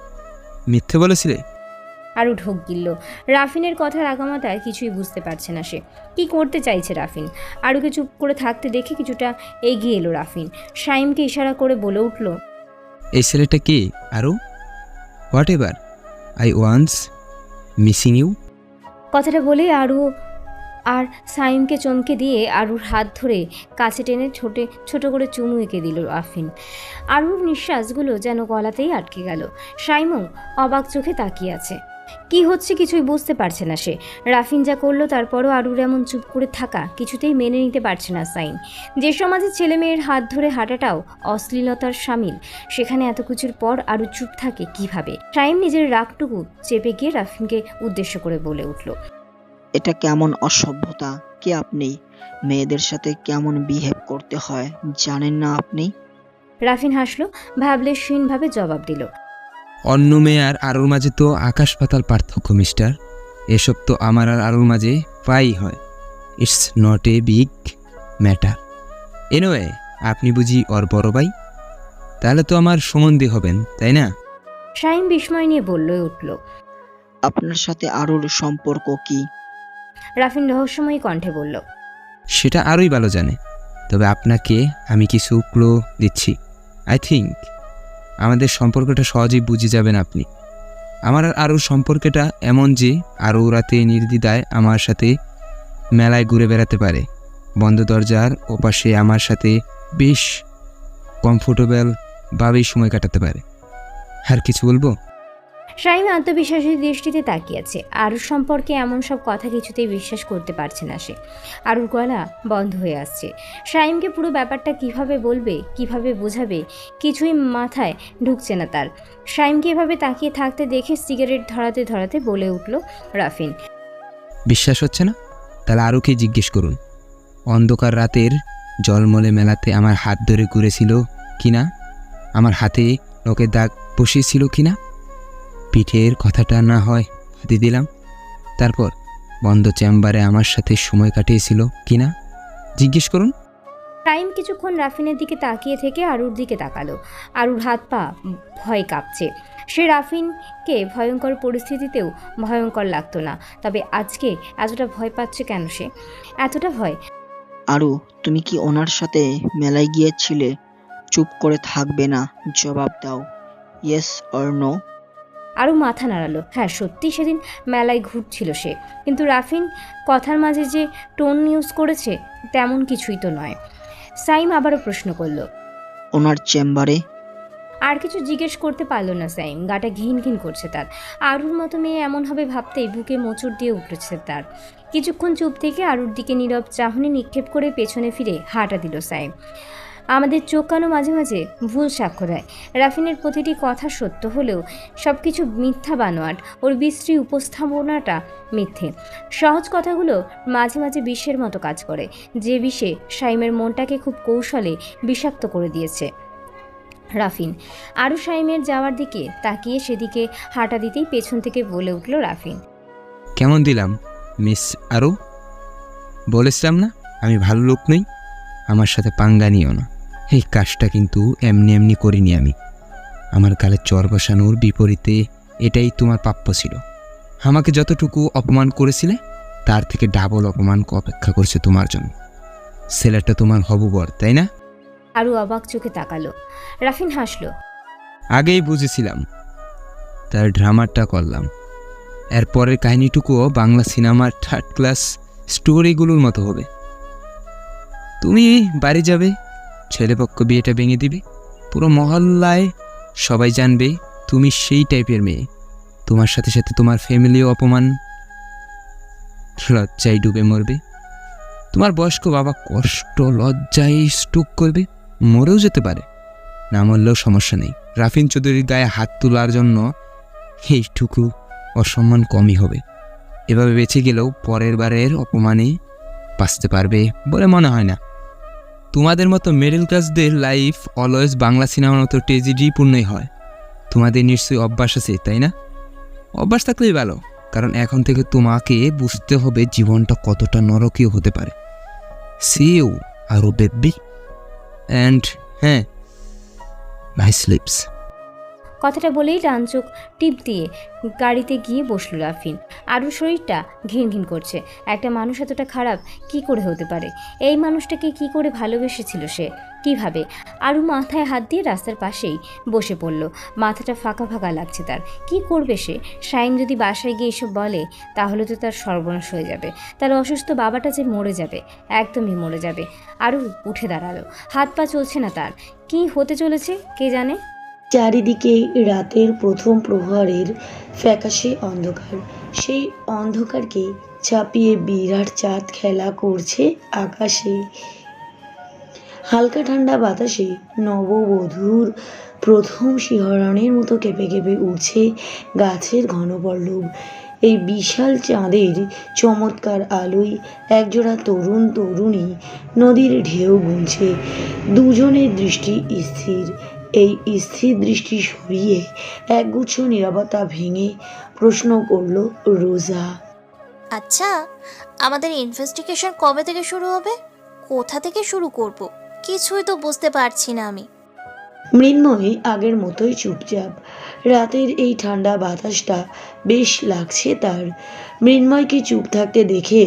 মিথ্যে বলেছিলে?
আরও ঢোক গিলল। রাফিনের কথার আগামাতায় কিছুই বুঝতে পারছে না সে। কি করতে চাইছে রাফিন? আরুকে চুপ করে থাকতে দেখে কিছুটা এগিয়ে এলো রাফিন। শাইমকে ইশারা করে বলে উঠল,
এই ছেলেটা কে Aru? Whatever I once missing you.
কথাটা বলে আরু আর সাইমকে চমকে দিয়ে আরুর হাত ধরে কাছে টেনে ছোট করে চুমু এঁকে দিল রাফিন। আরুর নিঃশ্বাসগুলো যেন গলাতেই আটকে গেল। সাইমও অবাক চোখে তাকিয়ে আছে। কি হচ্ছে কিছুই বুঝতে পারছে না সে। রাফিন যা করলো তারপরও আরুর এমন চুপ করে থাকা কিছুতেই মেনে নিতে পারছে না সাইম। যে সমাজে ছেলে মেয়ের হাত ধরে হাঁটাটাও অশ্লীলতার সামিল, সেখানে এত কিছুর পর আরু চুপ থাকে কিভাবে? সাইম নিজের রাগটুকু চেপে গিয়ে রাফিনকে উদ্দেশ্য করে বলে উঠল,
এটা কেমন অসভ্যতা? কে আপনি? মেয়েদের সাথে কেমন বিহেভ করতে হয় জানেন না আপনি?
রাফিন হাসলো, ভাবলেশহীনভাবে জবাব দিল,
অন্য মেয়ে আর আরুর মাঝে তো আকাশ পাতাল পার্থক্য মিস্টার। এসব তো আমার আর আরুর মাঝে প্রায়ই হয়। It's not a big matter. Anyway, আপনি বুঝি ওর বড় ভাই? তাহলে তো আমার সম্বন্ধী হবেন, তাই না?
শাইম বিস্ময় নিয়ে বলল উঠল।
আপনার সাথে আরুর সম্পর্ক কি?
রাফিন রহস্যময়ী কণ্ঠে বলল,
সেটা আরোই ভালো জানে, তবে আপনাকে আমি কিছু ক্লু দিচ্ছি। আই থিঙ্ক আমাদের সম্পর্কটা সহজেই বুঝে যাবেন আপনি। আমার আর আরুর সম্পর্কটা এমন যে আরও রাতে নির্দ্বিধায় আমার সাথে মেলায় ঘুরে বেড়াতে পারে, বন্ধ দরজার ওপাশে আমার সাথে বেশ কমফোর্টেবলভাবেই সময় কাটাতে পারে। আর কিছু বলবো?
শাইম আত্মবিশ্বাসী দৃষ্টিতে তাকিয়েছে। আরুর সম্পর্কে এমন সব কথা কিছুতেই বিশ্বাস করতে পারছে না সে। আরুর গলা বন্ধ হয়ে আসছে। শাইমকে পুরো ব্যাপারটা কিভাবে বলবে, কিভাবে বোঝাবে, কিছুই মাথায় ঢুকছে না তার। শাইমকে এভাবে তাকিয়ে থাকতে দেখে সিগারেট ধরাতে ধরাতে বলে উঠল রাফিন।
বিশ্বাস হচ্ছে না? তাহলে আরুকে জিজ্ঞেস করুন, অন্ধকার রাতের জলমলে মেলাতে আমার হাত ধরে ঘুরেছিল কিনা, আমার হাতে লোকের দাগ বসিয়েছিল কিনা, পিঠের কথাটা না হয় হাতে দিলাম, তারপর বন্ধ চেম্বারে আমার সাথে সময় কাটিয়েছিল কিনা, জিজ্ঞেস করুন।
শাইম কিছুক্ষণ রাফিনের দিকে তাকিয়ে থেকে আরুর দিকে তাকালো। আরুর হাত পা ভয় কাঁপছে। সে রাফিনকে ভয়ঙ্কর পরিস্থিতিতেও ভয়ঙ্কর লাগতো না, তবে আজকে এতটা ভয় পাচ্ছে কেন সে? এতটা ভয়?
আরু, তুমি কি ওনার সাথে মেলায় গিয়েছিলে? চুপ করে থাকবে না, জবাব দাও, ইয়েস অর নো।
আরও মাথা নাড়ালো। হ্যাঁ, সত্যি সেদিন মেলায় ঘুরছিল সে, কিন্তু রাফিন কথার মাঝে যে টোন ইউজ করেছে তেমন কিছুই তো নয়। সাইম আবারও প্রশ্ন করলো।
ওনার চেম্বারে?
আর কিছু জিজ্ঞেস করতে পারলো না সাইম। গাটা ঘিন ঘিন করছে তার। আরুর মতো মেয়ে এমন হবে ভাবতেই বুকে মোচড় দিয়ে উঠেছে তার। কিছুক্ষণ চুপ থেকে আরুর দিকে নীরব চাহনি নিক্ষেপ করে পেছনে ফিরে হাঁটা দিল সাইম। আমাদের চোখ কানো মাঝে মাঝে ভুল সাক্ষ্য দেয়। রাফিনের প্রতিটি কথা সত্য হলেও সব কিছু মিথ্যা বানোয়াট। ওর বিশ্রী উপস্থাপনাটা মিথ্যে। সহজ কথাগুলো মাঝে মাঝে বিষের মতো কাজ করে, যে বিষে সাইমের মনটাকে খুব কৌশলে বিষাক্ত করে দিয়েছে রাফিন। আরু সাইমের যাওয়ার দিকে তাকিয়ে সেদিকে হাঁটা দিতেই পেছন থেকে বলে উঠল রাফিন।
কেমন দিলাম মিস আরু? বলেছিলাম না আমি ভালো লোক নই, আমার সাথে পাঙ্গা নিও না। এই কাজটা কিন্তু এমনি এমনি করিনি আমি। আমার গালে চর বসানোর বিপরীতে এটাই তোমার প্রাপ্য ছিল। আমাকে যতটুকু অপমান করেছিলে তার থেকে ডাবল অপমান অপেক্ষা করছে তোমার জন্য। ছেলেটা তোমার হবু বর, তাই না?
আরু অবাক চোখে তাকালো। রাফিন হাসলো।
আগেই বুঝেছিলাম, তার ড্রামাটা করলাম। এরপরের কাহিনীটুকুও বাংলা সিনেমার থার্ড ক্লাস স্টোরিগুলোর মতো হবে। তুমি বাড়ি যাবে, ছেলেপক্ষ বিয়েটা ভেঙে দিবে, পুরো মহল্লায় সবাই জানবে তুমি সেই টাইপের মেয়ে। তোমার সাথে সাথে তোমার ফ্যামিলিও অপমান লজ্জায় ডুবে মরবে। তোমার বয়স্ক বাবা কষ্ট লজ্জায় স্ট্রোক করবে, মরেও যেতে পারে। না মরলেও সমস্যা নেই, রাফিন চৌধুরীর গায়ে হাত তোলার জন্য এইটুকু অসম্মান কমই হবে। এভাবে বেঁচে গেলেও পরের বারের অপমানে বাঁচতে পারবে বলে মনে হয় না। তোমাদের মতো মিডল ক্লাসদের লাইফ অলওয়েজ বাংলা সিনেমার মতো ট্রেজেডিপূর্ণই হয়। তোমাদের নিশ্চয়ই অভ্যাস আছে, তাই না? অভ্যাস থাকলেই ভালো, কারণ এখন থেকে তোমাকে বুঝতে হবে জীবনটা কতটা নরকীয় হতে পারে। সি ইউ আরু বেবি, অ্যান্ড হ্যাঁ, মাই স্লিপস।
কথাটা বলেই ডান চোখ টিপ দিয়ে গাড়িতে গিয়ে বসল রাফিন। আরুর শরীরটা ঘিন ঘিন করছে। একটা মানুষ এতটা খারাপ কি করে হতে পারে? এই মানুষটাকে কি করে ভালোবেসেছিল সে? কিভাবে? আরু মাথায় হাত দিয়ে রাস্তার পাশেই বসে পড়ল। মাথাটা ফাঁকা ফাঁকা লাগছে তার। কি করবে সে? শাইম যদি বাসায় গিয়ে এসব বলে তাহলে তো তার সর্বনাশ হয়ে যাবে। তার অসুস্থ বাবাটা যে মরে যাবে, একদমই মরে যাবে। আরু উঠে দাঁড়ালো। হাত পা চলছে না তার। কি হতে চলেছে কে জানে।
চারিদিকে রাতের প্রথম প্রহরের ফ্যাকাশে অন্ধকার। সেই অন্ধকারকে ছাপিয়ে বিরাট চাঁদ খেলা করছে আকাশে। হালকা ঠান্ডা বাতাসে নববধূর প্রথম শিহরণের মতো কেঁপে কেঁপে উঠছে গাছের ঘন পল্লব। এই বিশাল চাঁদের চমৎকার আলোয় একজোড়া তরুণ তরুণী নদীর ঢেউ গুনছে। দুজনের দৃষ্টি স্থির। এই স্থির দৃষ্টি সরিয়ে একগুচ্ছ নীরবতা ভেঙে প্রশ্ন করল রোজা।
আচ্ছা, আমাদের ইনভেস্টিগেশন কবে থেকে শুরু হবে? কোথা থেকে শুরু করব? কিছুই তো বুঝতে পারছি না আমি।
মৃন্ময়ী আগের মতোই চুপচাপ। রাতের এই ঠান্ডা বাতাসটা বেশ লাগছে তার। মৃন্ময়কে চুপ থাকতে দেখে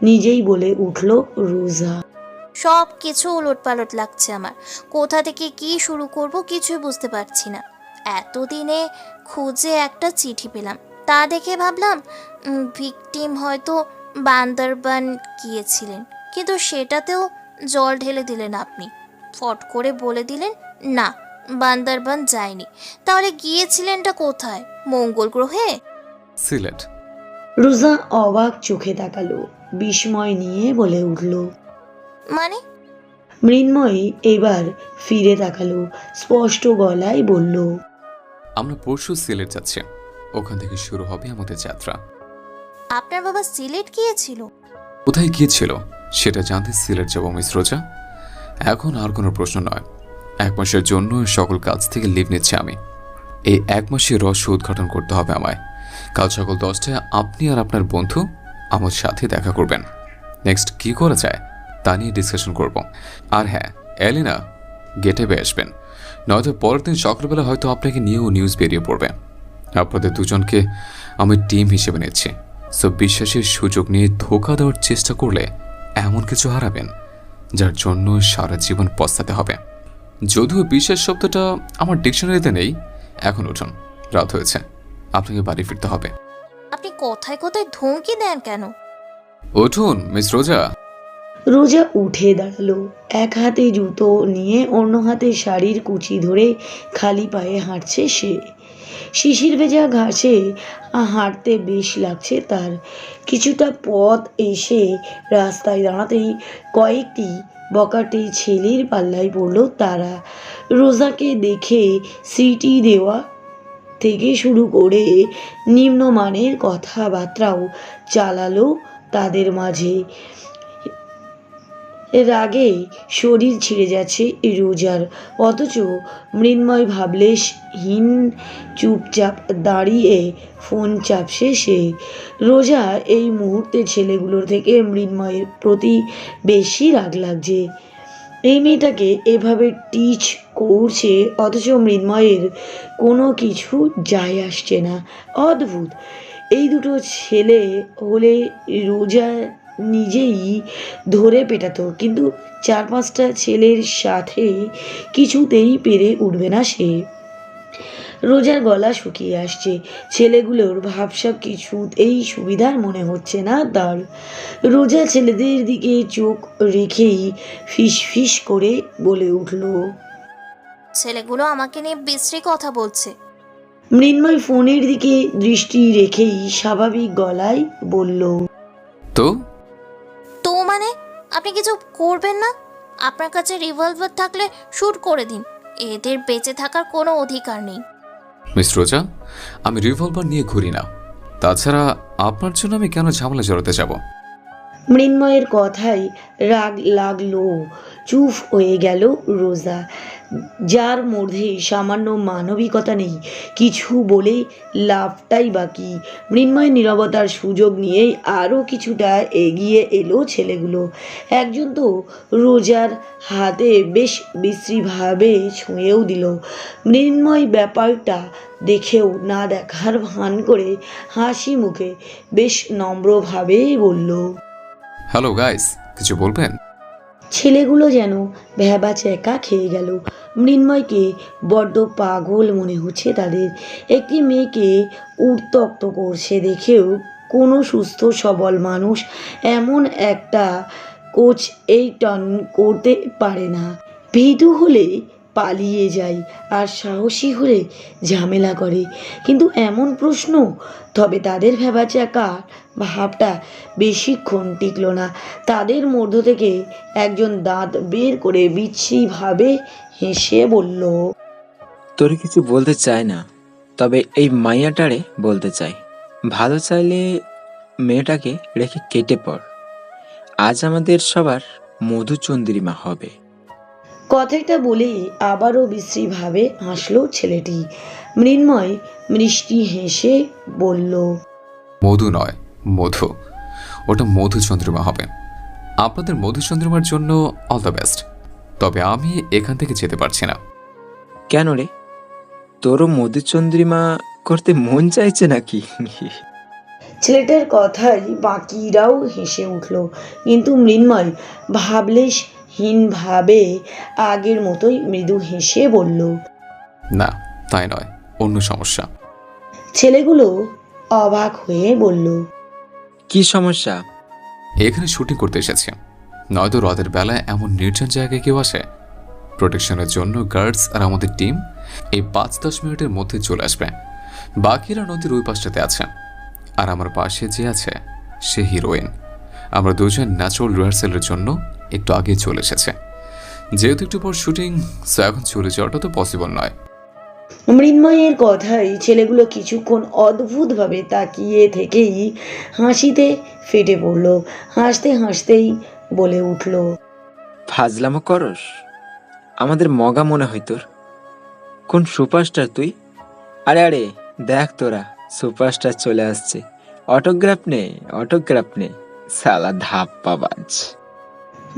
নিজেই বলে উঠল রোজা।
সব কিছু উলটপালট লাগছে আমার। কোথা থেকে কি শুরু করব কিছুই বুঝতে পারছি না। এতদিনে খুঁজে একটা চিঠি পেলাম, তা দেখে ভাবলাম ভিকটিম হয়তো বান্দরবান গিয়েছিলেন, কিন্তু সেটাতেও জল ঢেলে দিলেন আপনি। ফট করে বলে দিলেন না, বান্দরবান যায়নি, তাহলে গিয়েছিলেনটা কোথায়? মঙ্গল গ্রহে?
সিলেট।
রোজা অবাক চোখে তাকালো, বিস্ময় নিয়ে বলে উঠল।
মানে?
মৃন্ময় এবার ফিরে তাকালো, স্পষ্ট গলায় বলল।
আমরা পরশু সিলেট যাচ্ছি, ওখান থেকে শুরু হবে আমাদের যাত্রা।
আপনার বাবা সিলেট গিয়েছিল?
কোথায় গিয়েছিল সেটা জানতে সিলেট যাব মিস রোজা। এখন আর কোনো প্রশ্ন নয়। 1 মাসের জন্য সকল কাজ থেকে লিভ নিচ্ছি আমি। এই 1 মাসের রহস্য উদ্ঘাটন করতে হবে আমায়। কাল সকাল 10টায় আপনি আর আপনার বন্ধু আমার সাথে দেখা করবেন। নেক্সট কি করা যায় তা নিয়ে ডিসকাশন করব। আর হ্যাঁ, এলিনা গেটে বেয়ে আসবেন, নয়তো পরের দিন সকালবেলা হয়তো আপনাকে নিয়েও নিউজ বেরিয়ে পড়বে। আপনাদের দুজনকে আমি টিম হিসেবে নিচ্ছি, সো বিশ্বাসের সুযোগ নিয়ে ধোঁকা দেওয়ার চেষ্টা করলে এমন কিছু হারাবেন যার জন্য সারা জীবন পস্তাতে হবে। যদিও বিশ্বাস শব্দটা আমার ডিকশনারিতে নেই। এখন উঠুন, রাত হয়েছে, আপনাকে বাড়ি ফিরতে হবে।
আপনি কথায় কথায় ধমকি দেন কেন?
উঠুন মিস রোজা।
রোজা উঠে দাঁড়ালো, এক হাতে জুতো নিয়ে অন্য হাতে শাড়ির কুচি ধরে খালি পায়ে হাঁটছে সে। শিশির ভেজা ঘাসে হাঁটতে বেশ লাগছে তার। কিছুটা পথ এসে রাস্তায় দাঁড়াতেই কয়েকটি বকাটে ছেলের পাল্লায় পড়ল তারা। রোজাকে দেখে সিটি দেওয়া থেকে শুরু করে নিম্নমানের কথাবার্তাও চালালো তাদের মাঝে। রাগে শরীর ছিঁড়ে যাচ্ছে রোজার, অথচ মৃন্ময় ভাবলেশহীন চুপচাপ দাঁড়িয়ে ফোন চাপছে সে। রোজা এই মুহূর্তে ছেলেগুলোর থেকে মৃন্ময়ের প্রতি বেশি রাগ লাগছে। এই মেয়েটাকে এভাবে টিচ করছে, অথচ মৃন্ময়ের কোনো কিছু যায় আসছে না। অদ্ভুত। এই দুটো ছেলে হলে রোজা নিজেই ধরে পেটাতো, কিন্তু 4-5টা ছেলের সাথে কিছুতেই পেরে উঠবে না সে। রোজার গলা শুকিয়ে আসছে। ছেলেগুলোর ভাবসাব কিছুতেই সুবিধার মনে হচ্ছে না তার। রোজা ছেলেদের দিকে চোখ রেখেই ফিস ফিস করে বলে উঠল।
ছেলেগুলো আমাকে নিয়ে বিশ্রী কথা বলছে।
মৃন্ময় ফোনের দিকে দৃষ্টি রেখেই স্বাভাবিক গলায় বলল।
তো
তো মানে? আপনি কিছু করবেন না? আপনার কাছে রিভলভার থাকলে শুট করে দিন, এদের বেঁচে থাকার কোনো অধিকার নেই।
মিস রোজা, আমি রিভলভার নিয়ে ঘুরি না। তাছাড়া আপনার জন্য আমি কেন ঝামেলা জড়াতে যাব?
মৃন্ময়ের কথায় রাগ লাগলো। চুপ হয়ে গেল রোজা, যার মধ্যে সামান্য মানবিকতা নেই। কিছু বলে লাভটাই বাকি। মৃন্ময়ের নীরবতার সুযোগ নিয়েই আরও কিছুটা এগিয়ে এলো ছেলেগুলো। একজন তো রোজার হাতে বেশ বিশ্রীভাবে ছুঁয়েও দিল। মৃন্ময় ব্যাপারটা দেখেও না দেখার ভান করে হাসি মুখে বেশ নম্রভাবে বলল।
হ্যালো গাইস, কিছু বলবেন?
ছেলেগুলো যেন ভ্যাবাচ্যাকা খেয়ে গেল। মৃন্ময়কে বড্ড পাগল মনে হচ্ছে তাদের। একটি মেয়েকে উত্ত্যক্ত করছে দেখেও কোনো সুস্থ সবল মানুষ এমন একটা কোচ এই টার্ন করতে পারে না। ভীতু হলে পালিয়ে যায়, আর সাহসী হলে ঝামেলা করে। কিন্তু এমন প্রশ্ন? তবে তাদের ভ্যাবাচ্যাকা ভাবটা বেশিক্ষণ টিকল না। তাদের মধ্য থেকে একজন দাঁত বের করে বিচ্ছিরিভাবে হেসে বলল।
তোরে কিছু বলতে চাই না, তবে এই মাইয়াটারে বলতে চাই। ভালো চাইলে মেয়েটাকে রেখে কেটে পড়। আজ আমাদের সবার মধুচন্দ্রিমা হবে।
কথাটা বলে আবারও বিশ্রীভাবে হাসলো ছেলেটি। মৃন্ময় মিষ্টি হেসে বলল।
মধু নয়, মধু। ওটা মধুচন্দ্রিমা হবে। আপনাদের মধুচন্দ্রিমার জন্য অল দ্য বেস্ট। তবে আমি এখান থেকে যেতে পারছি না।
কেন রে, তোরও মধুচন্দ্রিমা করতে মন চাইছে নাকি?
ছেলেটার কথায় বাকিরাও হেসে উঠল, কিন্তু মৃন্ময় ভাবলেশহীনভাবে আগের মতোই মৃদু হেসে বলল।
না, তাই নয়, অন্য সমস্যা।
ছেলেগুলো অবাক হয়ে বলল।
কি সমস্যা?
এখানে শুটিং করতে এসেছি, নয়তো রাতের বেলায় এমন নির্জন জায়গায় কেউ আসে? প্রোটেকশনের জন্য গার্ডস আর আমাদের টিম এই 5-10 মিনিটের মধ্যে চলে আসবে। বাকিরা নদীর ওই পাশটাতে আছে, আর আমার পাশে যে আছে সে হিরোইন। আমরা দুজন ন্যাচারাল রিহার্সালের জন্য একটু আগে চলে এসেছে। যেহেতু একটু পর শুটিং, সো এখন চলে যাওয়াটা তো পসিবল নয়।
মৃন্ময়ের কথাই ছেলেগুলো কিছুক্ষণ অদ্ভুতভাবে তাকিয়ে থেকেই হাসিতে ফেটে পড়ল। হাসতে হাসতেই বলে উঠল,
ফাজলামো করস? আমাদের মগা মনে হয় তোর। কোন সুপারস্টার তুই? আরে আরে দেখ, তোরা সুপারস্টার চলে আসছে। অটোগ্রাফ নে, অটোগ্রাফ নে, সালা ধাপ্পাবাজ।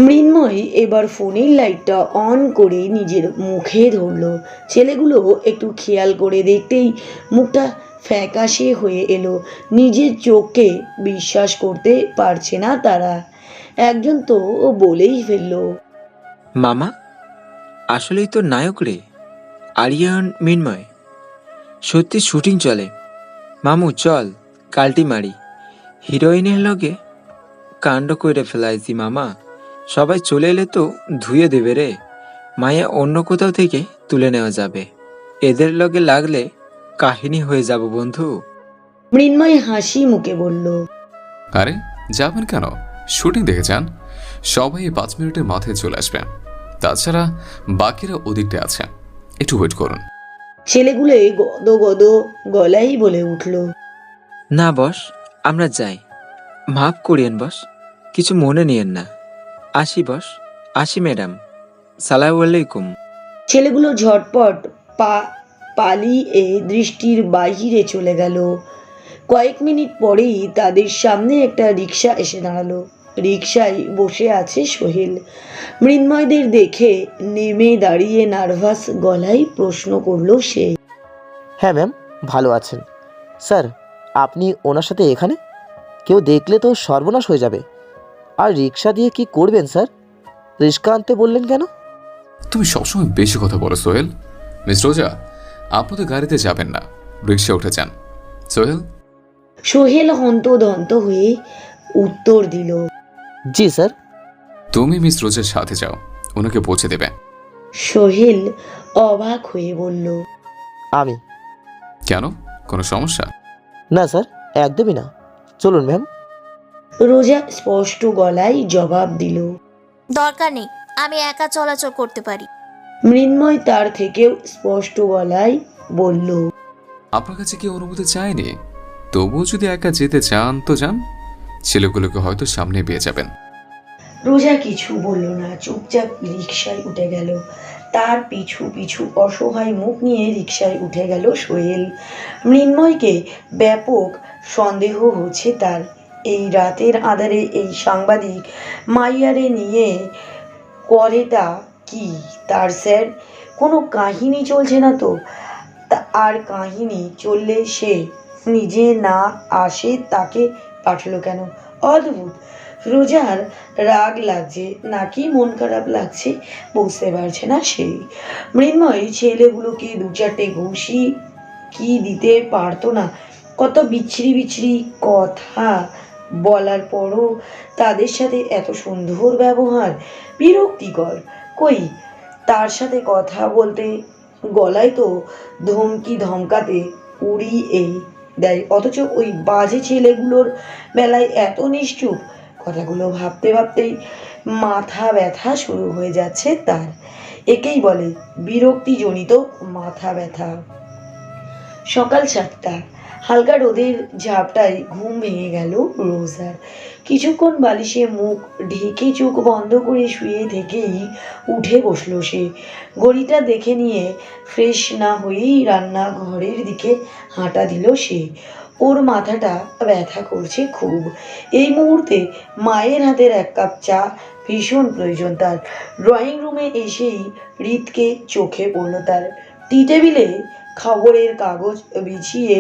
মৃন্ময় এবার ফোনের লাইটটা অন করে নিজের মুখে ধরল। ছেলেগুলো একটু খেয়াল করে দেখতেই মুখটা ফ্যাকাশে হয়ে এলো। নিজের চোখকে বিশ্বাস করতে পারছে না তারা। একজন তো বলেই ফেলল,
মামা, আসলেই তো নায়ক রে, আরিয়ান মৃন্ময়। সত্যি শুটিং চলে। মামু চল কালটি মারি। হিরোইনের লগে কাণ্ড কইরে ফেলাইছি মামা। সবাই চলে এলে তো ধুয়ে দেবে রে। মায়া অন্য কোথাও থেকে তুলে নেওয়া যাবে। এদের লগে লাগলে কাহিনী হয়ে যাব বন্ধু।
মৃন্ময় হাসি মুখে বলল,
আরে যাবেন কেন? শুটিং দেখে যান। সবাই 5 মিনিটের মাথায় চলে আসবে। তাছাড়া বাকিরা ওদিকটা আছে, একটু ওয়েট করুন।
ছেলেগুলো গদ গদ গলাই বলে উঠল,
না বস, আমরা যাই। মাফ করিয়েন বস, কিছু মনে নিয়েন না। আসি বস, আসি ম্যাডাম, সালাম আলাইকুম।
ছেলেগুলো ঝটপট পালিয়ে দৃষ্টির বাহিরে চলে গেল। কয়েক মিনিট পরেই তাদের সামনে একটা রিক্সা এসে দাঁড়ালো। রিক্সায় বসে আছে সোহেল। মৃন্ময়দের দেখে নেমে দাঁড়িয়ে নার্ভাস গলায় প্রশ্ন করলো সে,
হ্যাঁ ম্যাম, ভালো আছেন? স্যার, আপনি ওনার সাথে এখানে? কেউ দেখলে তো সর্বনাশ হয়ে যাবে। আর রিক্সা দিয়ে কি করবেন স্যার? রিক্সা আনতে বললেন কেন?
তুমি সবসময় বেশি কথা বলো সোহেল। মিস রোজা, আপনি তো গাড়িতে যাবেন না, রিক্সা উঠে যান। সোহেল।
সোহেল হন্তদন্ত হয়ে উত্তর দিল,
জি স্যার।
তুমি মিস রোজার সাথে যাও, ওনাকে পৌঁছে দেবে।
সোহেল অবাক হয়ে বলল,
আমি?
কেন, কোনো সমস্যা?
না স্যার, একদমই না। চলুন ম্যাম।
রোজা স্পষ্ট গলায় জবাব দিল।
দরকার নেই, আমি একা চলাচল করতে পারি।
মৃন্ময় তার থেকেও স্পষ্ট গলায় বলল,
আপনার কাছে কি অনুমতি চায়নি? তবুও যদি একা যেতে চান তো যান, ছেলেগুলোকে হয়তো সামনে পেয়ে যাবেন।
রোজা কিছু বলল না, চুপচাপ রিকশায় উঠে গেল। তার পিছু পিছু অসহায় মুখ নিয়ে রিকশায় উঠে গেল সোহেল। মৃন্ময়কে ব্যাপক সন্দেহ হচ্ছে তার। এই রাতের আঁধারে এই সাংবাদিক মাইয়ারে নিয়ে করেটা কি তার স্যার? কোনো কাহিনী চলছে না তো? আর কাহিনী চললে সে নিজে না আসে তাকে পাঠালো কেন? অদ্ভুত। রোজার রাগ লাগছে নাকি মন খারাপ লাগছে বুঝতে পারছে না সে। মৃন্ময় ছেলেগুলোকে 2-4টে ঘুষি কি দিতে পারতো না? কত বিচ্ছিরি বিচ্ছিরি কথা বলার পরও তাদের সাথে এত সুন্দর ব্যবহার, বিরক্তিকর। কই তার সাথে কথা বলতে গলায় তো ধমকি ধমকাতে উড়িয়ে দেয়, অথচ ওই বাজে ছেলেগুলোর বেলায় এত নিষ্ঠুর। কথাগুলো ভাবতে ভাবতেই মাথা ব্যথা শুরু হয়ে যাচ্ছে তার। একেই বলে বিরক্তিজনিত মাথা ব্যথা। সকাল 7টা, হালকা রোদের ঝাপটায় ঘুম ভেঙে গেল রোজার। কিছুক্ষণ বালিশে মুখ ঢেকে চোখ বন্ধ করে শুয়ে থেকেই উঠে বসলো সে। ঘড়িটা দেখে নিয়ে ফ্রেশ না হয়েই রান্নাঘরের দিকে হাঁটা দিল সে। ওর মাথাটা ব্যথা করছে খুব। এই মুহূর্তে মায়ের হাতের 1 কাপ চা ভীষণ প্রয়োজন তার। ড্রয়িং রুমে এসেই রিতকে চোখে পড়ল তার। টি টেবিলে খবরের কাগজ বিছিয়ে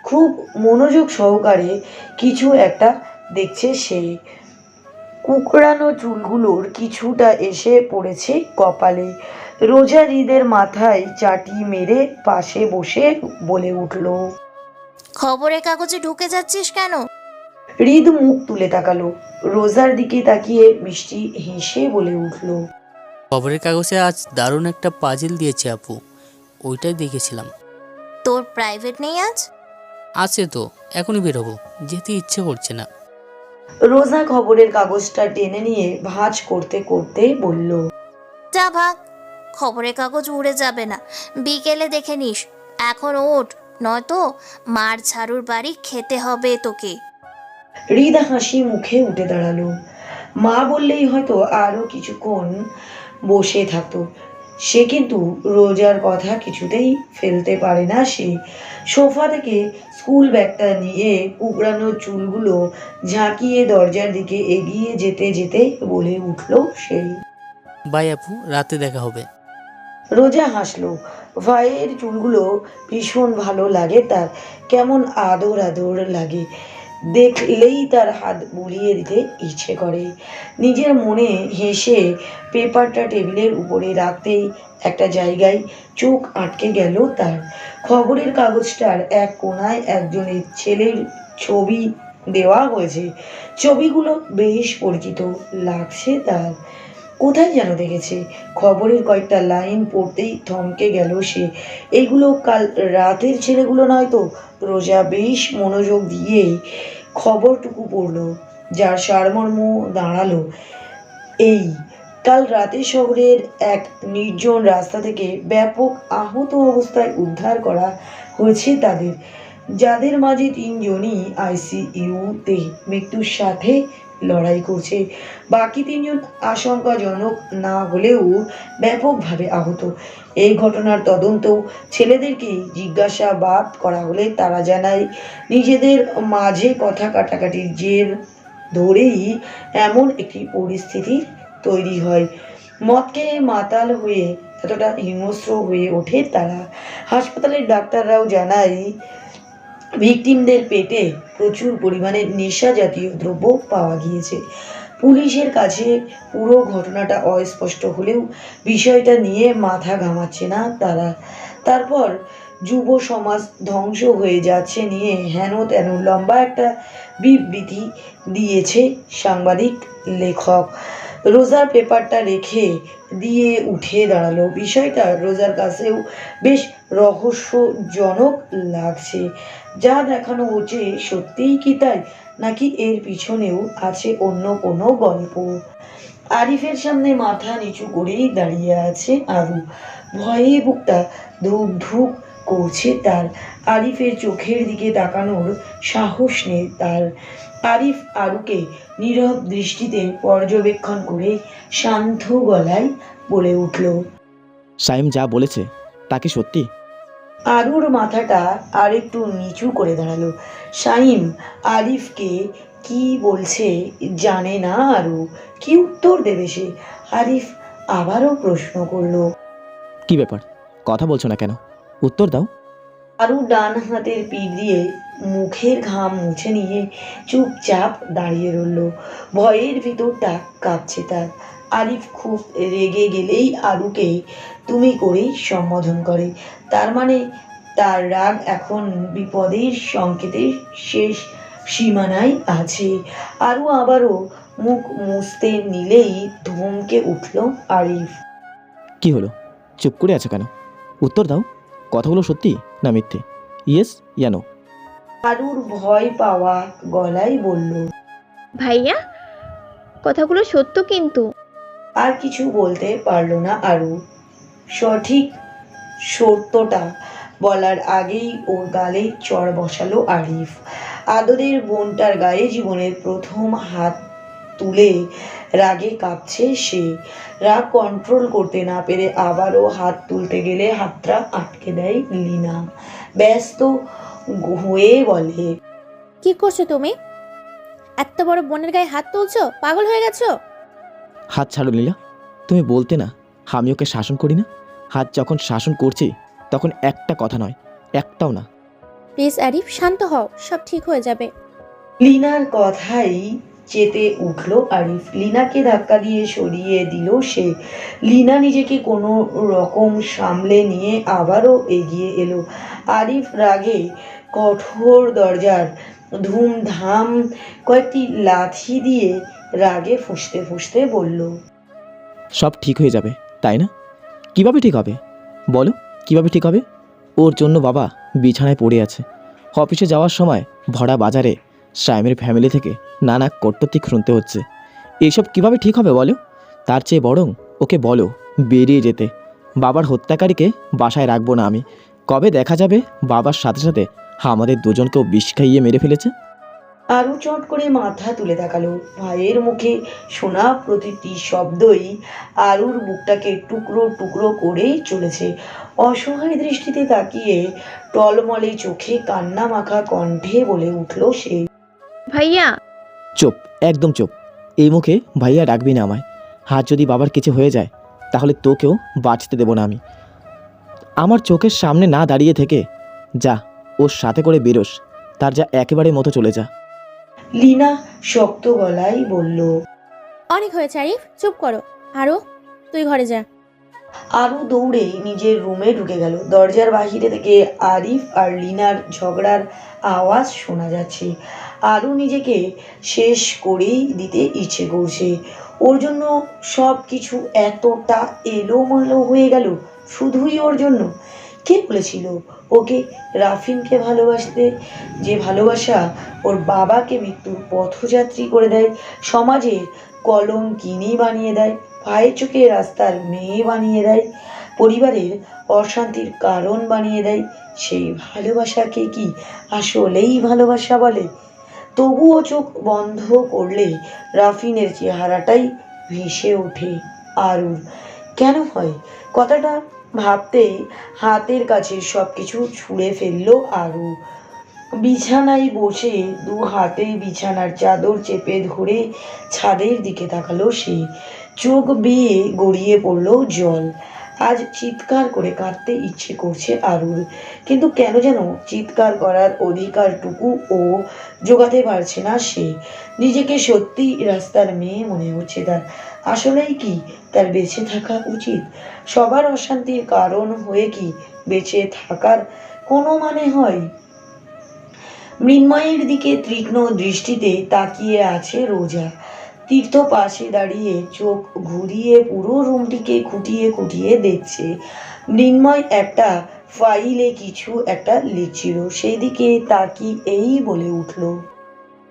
খুব মনোযোগ সহকারে কিছু একটা দেখছে সে। কুকড়ানো চুলগুলোর কিছুটা এসে পড়েছে কপালে। রোজা হৃদের মাথায় চাটি মেরে পাশে বসে বলে উঠল,
খবরের কাগজে ঢুকে যাচ্ছিস কেন?
হৃদ মুখ তুলে তাকালো। রোজার দিকে তাকিয়ে মিষ্টি হেসে বলে উঠল,
খবরের কাগজে আজ দারুণ একটা পাজিল দিয়েছে আপু, ওইটাই দেখেছিলাম।
তোর প্রাইভেট নেই আজ?
আছে তো, এখনই বেরোবো, যেতে ইচ্ছে করছে না।
রোজা খবরের কাগজটা টেনে নিয়ে ভাঁজ করতে করতে বলল,
যা ভাগ, খবরের কাগজ উড়ে যাবে না, বিকেলে দেখে নিস। এখন ওঠ, নয়তো মার ঝাড়ুর বাড়ি খেতে হবে তোকে।
হৃদা হাসি মুখে উঠে দাঁড়ালো। মা বললেই হয়তো আরো কিছুক্ষণ বসে থাকতো, সে কিন্তু রোজার কথা কিছুতেই ফেলতে পারে না। সে সোফা থেকে স্কুল ব্যাগটা নিয়ে কুকড়ানো চুলগুলো ঝাঁকিয়ে দরজার দিকে এগিয়ে যেতে যেতে বলে উঠল সে।
বাই আপু, রাতে দেখা হবে।
রোজা হাসলো। ভাইয়ের চুলগুলো ভীষণ ভালো লাগে তার, কেমন আদর আদর লাগে, দেখলেই তার হাত বুলিয়ে দিতে ইচ্ছে করে। নিজের মনে হেসে পেপারটা টেবিলের উপরে রাখতেই একটা জায়গায় চোখ আটকে গেল তার। খবরের কাগজটার এক কোণায় একজনের ছেলের ছবি দেওয়া হয়েছে। ছবিগুলো বেশ পরিচিত লাগছে তার, কোথায় যেন দেখেছে। খবরের কয়েকটা লাইন পড়তেই থমকে গেল সে। এগুলো কাল রাতের ছেলেগুলো নয় তো? রোজা বেশ মনোযোগ দিয়ে খবরটুকু পড়ল, যার সারমর্ম দাঁড়ালো এই: কাল রাতে শহরের এক নির্জন রাস্তা থেকে ব্যাপক আহত অবস্থায় উদ্ধার করা হয়েছে তাদের, যাদের মাঝে 3 জনই আইসিইউতে মৃত্যুর সাথে লড়াই করছে। বাকি 3 জন আশঙ্কাজনক না হলেও ব্যাপকভাবে আহত। এই ঘটনার তদন্ত ছেলেদেরকে জিজ্ঞাসাবাদ করা হলে তারা জানায়, নিজেদের মাঝে কথা কাটাকাটির জের ধরেই এমন একটি পরিস্থিতি তৈরি হয়। মদকে মাতাল হয়ে এতটা হিংস্র হয়ে ওঠে তারা। হাসপাতালের ডাক্তাররাও জানায়, ভিকটিমদের পেটে প্রচুর পরিমাণে নেশা জাতীয় দ্রব্য পাওয়া গিয়েছে। পুলিশের কাছে পুরো ঘটনাটা অস্পষ্ট হলেও বিষয়টা নিয়ে মাথা ঘামাচ্ছে না তারা। তারপর যুব সমাজ ধ্বংস হয়ে যাচ্ছে নিয়ে হেন তেন লম্বা একটা বিবৃতি দিয়েছে সাংবাদিক লেখক। রোজার পেপারটা রেখে দিয়ে উঠে দাঁড়ালো। বিষয়টা রোজার কাছেও বেশ রহস্যজনক লাগছে। যা দেখানো হচ্ছে সত্যিই কি তাই, নাকি এর পিছনেও আছে অন্য কোনো গল্প? আরিফের সামনে মাথা নিচু করেই দাঁড়িয়ে আছে আরু। ভয়ে বুকটা ধুক ধুক করছে তার। আরিফের চোখের দিকে তাকানোর সাহস নেই তার। আরিফ আরুকে নীরব দৃষ্টিতে পর্যবেক্ষণ করে শান্ত গলায় বলে উঠল,
সাইম যা বলেছে তা কি সত্যি?
আরুর মাথাটা আরেকটু নিচু করে দাঁড়ালো। শাইম আরিফকে কি বলছে জানে না আরু, কি উত্তর দেবে সে? আরিফ আবারও প্রশ্ন করলো,
কি ব্যাপার, কথা বলছো না কেন? উত্তর দাও।
আরু ডান হাতের পিঠ দিয়ে মুখের ঘাম মুছে নিয়ে চুপচাপ দাঁড়িয়ে রইল। ভয়ের ভিতরটা কাঁপছে তার। আরিফ খুব রেগে গেলেই আরুকে তুমি করেই সম্বোধন করে, তার মানে তার রাগ এখন বিপদের সংকেতের শেষ সীমানায় আছে। আরু আবারও মুখ মুছতে নিলেই ধমকে উঠল আরিফ।
কি হলো, চুপ করে আছো কেন? উত্তর দাও, কথাগুলো সত্যি না মিথ্যে? ইয়েস ইয়া নো।
আরুর ভয় পাওয়া গলায় বলল,
ভাইয়া, কথাগুলো সত্য কিন্তু।
আর কিছু বলতে পারল না আরু। সঠিক সত্যটা বলার আগেই ওর গালে চড় বসালো আরিফ। আদরের বোনটার গায়ে জীবনের প্রথম হাত তুলে রাগে কাঁপছে সে। রাগ কন্ট্রোল করতে না পেরে আবারও হাত তুলতে গেলে হাতটা আটকে দেয় লীনা। ব্যস্ত হয়ে বলে,
কি করছো তুমি? এত বড় বোনের গায়ে হাত তুলছো? পাগল হয়ে গেছো?
হাত ছাড়ো লীলা, তুমি বলতে না আমি ওকে শাসন করি না? হাত যখন শাসন করছি তখন একটা কথা নয়, একটাও না।
প্লিজ আরিফ, শান্ত হও, সব ঠিক হয়ে যাবে।
লীনার কথাই চেতে উঠল আরিফ। লীনাকে ধাক্কা দিয়ে সরিয়ে দিল সে। লীনা নিজেকে কোনো রকম সামলে নিয়ে আবারও এগিয়ে এলো। আরিফ রাগে কঠোর দরজার ধুমধাম কয়েকটি লাথি দিয়ে রাগে ফুঁসতে ফুঁসতে বলল,
সব ঠিক হয়ে যাবে, তাই না? কিভাবে ঠিক হবে বলো, কিভাবে ঠিক হবে? ওর জন্য বাবা বিছানায় পড়ে আছে। অফিসে যাওয়ার সময় ভরা বাজারে সাইমের ফ্যামিলি থেকে নানা কটূক্তি শুনতে হচ্ছে। এইসব কিভাবে ঠিক হবে বলো? তার চেয়ে বরং ওকে বলো বেরিয়ে যেতে। বাবার হত্যাকারীকে বাসায় রাখবো না আমি। কবে দেখা যাবে বাবার সাথে সাথে আমাদের দুজনকেও বিষ খাইয়ে মেরে ফেলেছে।
আরু চট করে মাথা তুলে তাকালো। ভাইয়ের মুখে শোনা প্রতিটি শব্দই আরুর বুকটাকে টুকরো টুকরো করেই চলেছে। অসহায় দৃষ্টিতে তাকিয়ে টলমলে চোখে কান্না মাখা কণ্ঠে বলে উঠল সে।
ভাইয়া,
চুপ, একদম চুপ। এই মুখে ভাইয়া ডাকবি না আমায়। হাত যদি বাবার কিছু হয়ে যায় তাহলে তোকেও বাঁচতে দেব না আমি। আমার চোখের সামনে না দাঁড়িয়ে থেকে যা, ওর সাথে করে বেরোস। তার যা একেবারে মতো চলে যা।
লীনা শক্ত গলায় বলল।
অনেক হয়েছে আরিফ, চুপ করো। আরও তুই ঘরে যা।
আরু দৌড়ে নিজের রুমে ঢুকে গেল। দরজার বাহিরে থেকে আরিফ আর লিনার ঝগড়ার আওয়াজ শোনা যাচ্ছে। আরু নিজেকে শেষ করেই দিতে ইচ্ছে করছে। ওর জন্য সব কিছু এতটা এলোমেলো হয়ে গেল, শুধুই ওর জন্য। কে বলেছিল ওকে রাফিনকে ভালোবাসতে? যে ভালোবাসা ওর বাবাকে মৃত্যুর পথযাত্রী করে দেয়, সমাজের কলঙ্কিনী বানিয়ে দেয়, ভাইয়ের চোখে রাস্তার মেয়ে বানিয়ে দেয়, পরিবারের অশান্তির কারণ বানিয়ে দেয়, সেই ভালোবাসাকে কি আসলেই ভালোবাসা বলে? তবুও চোখ বন্ধ করলে রাফিনের চেহারাটাই ভেসে ওঠে আরুর। কেন হয়? কথাটা ভাবতেই হাতের কাছে সব কিছু ছুঁড়ে ফেললো আরু। বিছানায় বসে দু হাতে বিছানার চাদর চেপে ধরে ছাদের দিকে তাকালো সে। চোখ বেয়ে গড়িয়ে পড়লো জল। আজ চিৎকার করে কাঁদতে ইচ্ছে করছে আরুর, কিন্তু কেন যেন চিৎকার করার অধিকারটুকু ও জোগাতে পারছে না সে। নিজেকে সত্যি রাস্তার মেয়ে মনে হচ্ছে তার। আসলেই কি তার বেঁচে থাকা উচিত? সবার অশান্তির কারণ হয়ে কি বেঁচে থাকার কোনো মানে হয়? মৃন্ময়ের দিকে তীক্ষ্ণ দৃষ্টিতে তাকিয়ে আছে রোজা। তীর্থ পাশে দাঁড়িয়ে চোখ ঘুরিয়ে পুরো রুমটিকে খুঁটিয়ে খুঁটিয়ে দেখছে। মৃন্ময় একটা ফাইলে কিছু একটা লিখছিল, সেই দিকে তাকিয়ে এই বলে উঠল।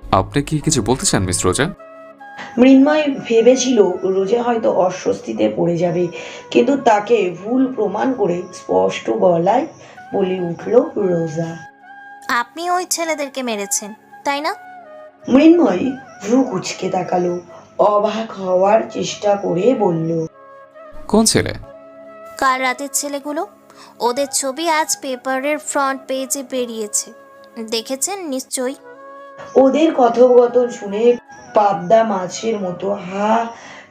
আপনি কি কিছু বলতে চান মিস রোজা?
মৃন্ময় ভেবেছিল রোজা হয়তো অস্বস্তিতে পড়ে যাবে, কিন্তু তাকে ভুল প্রমাণ করে স্পষ্ট গলায় বলে উঠল রোজা।
আপনি ওই ছেলেদেরকে মেরেছেন, তাই না?
মৃন্ময় ভ্রু কুঁচকে তাকালো, অবাক হওয়ার চেষ্টা করে বলল।
কোন ছেলে?
কাল রাতের ছেলেগুলো। ওদের ছবি আজ পেপারের ফ্রন্ট পেজে বেরিয়েছে, দেখেছেন নিশ্চয়ই।
ওদের কথোপকথন শুনে পাবদা মাছের মতো হা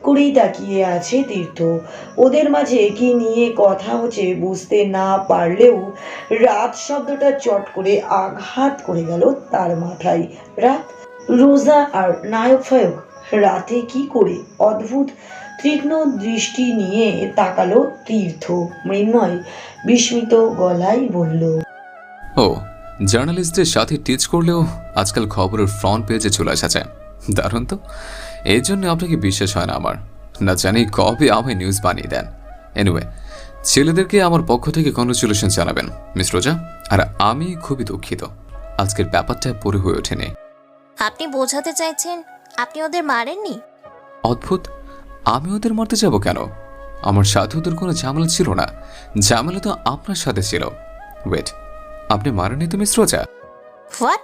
করেই তাকিয়ে আছে তীর্থ। ওদের মাঝে কি নিয়ে কথা হচ্ছে বুঝতে না পারলেও রাত শব্দটা চট করে আঘাত করে গেল তার মাথায়। রাত, রোজা আর নায়ক ফায়ক রাতে কি করে? অদ্ভুত তীক্ষ্ণ দৃষ্টি নিয়ে তাকালো তীর্থ। মৃন্ময় বিস্মিত গলায় বলল।
ও, জার্নালিস্টদের সাথে টিচ করলেও আজকাল খবরের ফ্রন্ট পেজে চলে আসা যায়। দারুণ তো। এই জন্য আপনাকে বিশ্বাস হয় না আমার। না জানি কবে আমায় নিউজ বানিয়ে দেন। এনিওয়ে, ছেলেদেরকে আমার পক্ষ থেকে কংগ্রেচুলেশন জানাবেন মিস রোজা। আর আমি খুবই দুঃখিত আজকের ব্যাপারটা পুরো হয়ে ওঠেনি।
আপনি বোঝাতে চাইছেন আপনি ওদের মারেননি?
অদ্ভুত, আমি ওদের মারতে যাব কেন? আমার সাথে ওদের কোনো ঝামেলা ছিল না। ঝামেলা তো আপনার সাথে ছিল। ওয়েট, আপনি মারেননি তো মিস রোজা?
হোয়াট?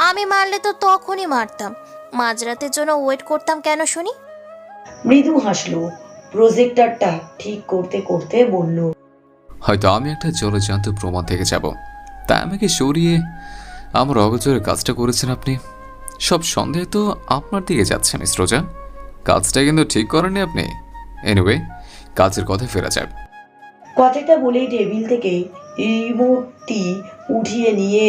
আমি মারলে তো তখনই মারতাম। মাঝরাতের জন্য ওয়েট করতাম কেন শুনি?
মৃদু হাসলো, প্রজেক্টরটা ঠিক করতে করতে বলল।
হয়তো আমি একটা জলজান্ত প্রমাণ থেকে যাব, তাই আমাকে সরিয়ে আমার অগোচরে কাজটা করেছেন আপনি। সব সন্দেহ তো আপনার দিকে যাচ্ছে মিস রোজা। কাজটা কিন্তু ঠিক করেননি আপনি। এনিওয়ে, কাজের কথা ফেরা যাক।
কথাটা বলেই টেবিল থেকে রিমোটটি উঠিয়ে নিয়ে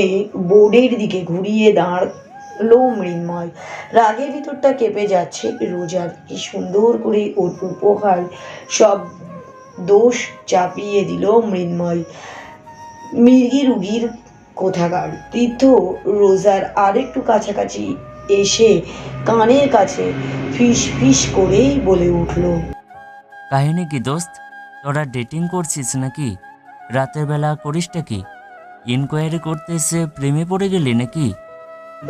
বোর্ডের দিকে ঘুরিয়ে দাঁড়ালো মৃন্ময়। রাগের ভিতরটা কেঁপে যাচ্ছে রোজার। কি সুন্দর করে ওর উপহার সব দোষ চাপিয়ে দিল মৃন্ময়। মির্গি রুগীর কোথাকার। তীর্থ রোজার আরেকটু কাছাকাছি এসে কানের কাছে ফিস ফিস করেই বলে উঠল,
কাহিনী কি দোস্ত, তোরা ডেটিং করছিস নাকি? রাতের বেলা করিসটা কি? ইনকোয়ারি করতে এসে প্রেমে পড়ে গেলি নাকি?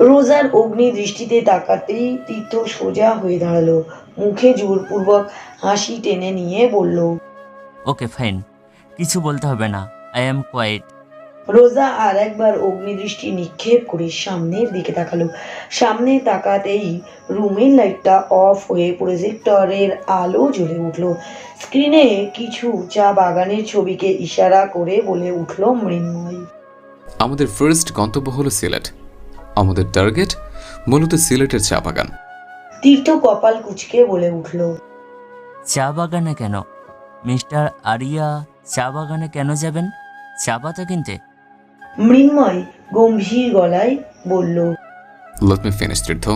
রোজার অগ্নি দৃষ্টিতে তাকাতেই তীর্থ সোজা হয়ে দাঁড়ালো, মুখে জোরপূর্বক হাসি টেনে নিয়ে বলল,
ওকে ফাইন, কিছু বলতে হবে না, আই অ্যাম কোয়াইট।
রোজা আর একবার অগ্নিদৃষ্টি নিক্ষেপ করে সামনের দিকে তাকালো। সামনে তাকাতেই রুমের লাইটটা অফ হয়ে প্রজেক্টরের আলো জ্বলে উঠল। স্ক্রিনে কিছু চা বাগানের ছবিকে ইশারা করে বলে উঠল মৃন্ময়,
আমাদের ফার্স্ট গন্তব্য হলো সিলেট। আমাদের টার্গেট মূলত সিলেটের চা বাগান।
তীর্থ কপাল কুঁচকে বলে উঠল,
চা বাগানে কেন? মিস্টার আরিয়া চা বাগানে কেন যাবেন? চা পাতা কিনতে?
মৃন্ময় গম্ভীর গলায় বলল,
লেট মি ফিনিশ তীর্থ।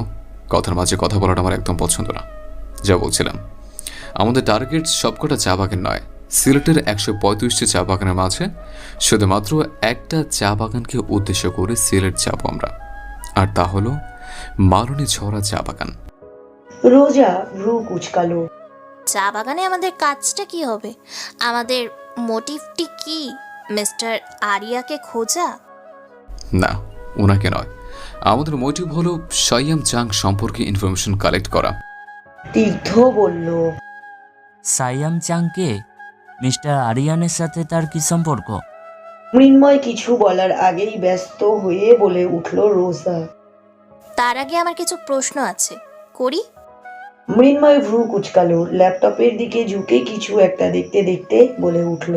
কথার মাঝে কথা বলাটা আমার একদম পছন্দ না। যা বলছিলাম, আমাদের টার্গেট সবকটা চা বাগান নয়। সিলেটের 135টি চা বাগানের মাঝে শুধুমাত্র একটা চা বাগানকে উদ্দেশ্য করে সিলেট যাব আমরা, আর তা হলো মালনী ছড়া চা বাগান।
রোজা ভ্রু কুচকালো।
চা বাগানে আমাদের কাজটা কি হবে? আমাদের মোটিভটি কি? মিস্টার আরিয়াকে খোঁজা?
না, ওনাকে নয়। আমাদের মোটিভ হলো সাইয়াম চাং সম্পর্কে ইনফরমেশন কালেক্ট করা।
তীর্থ বলল,
সাইয়াম চাংকে? মিস্টার আরিয়ানের সাথে তার কি সম্পর্ক?
মৃন্ময় কিছু বলার আগেই ব্যস্ত হয়ে বলে উঠল রোজা।
তার আগে আমার কিছু প্রশ্ন আছে, করি?
মৃন্ময় ভ্রু কুচকালো, ল্যাপটপের দিকে ঝুঁকে কিছু একটা দেখতে দেখতে বলে উঠল,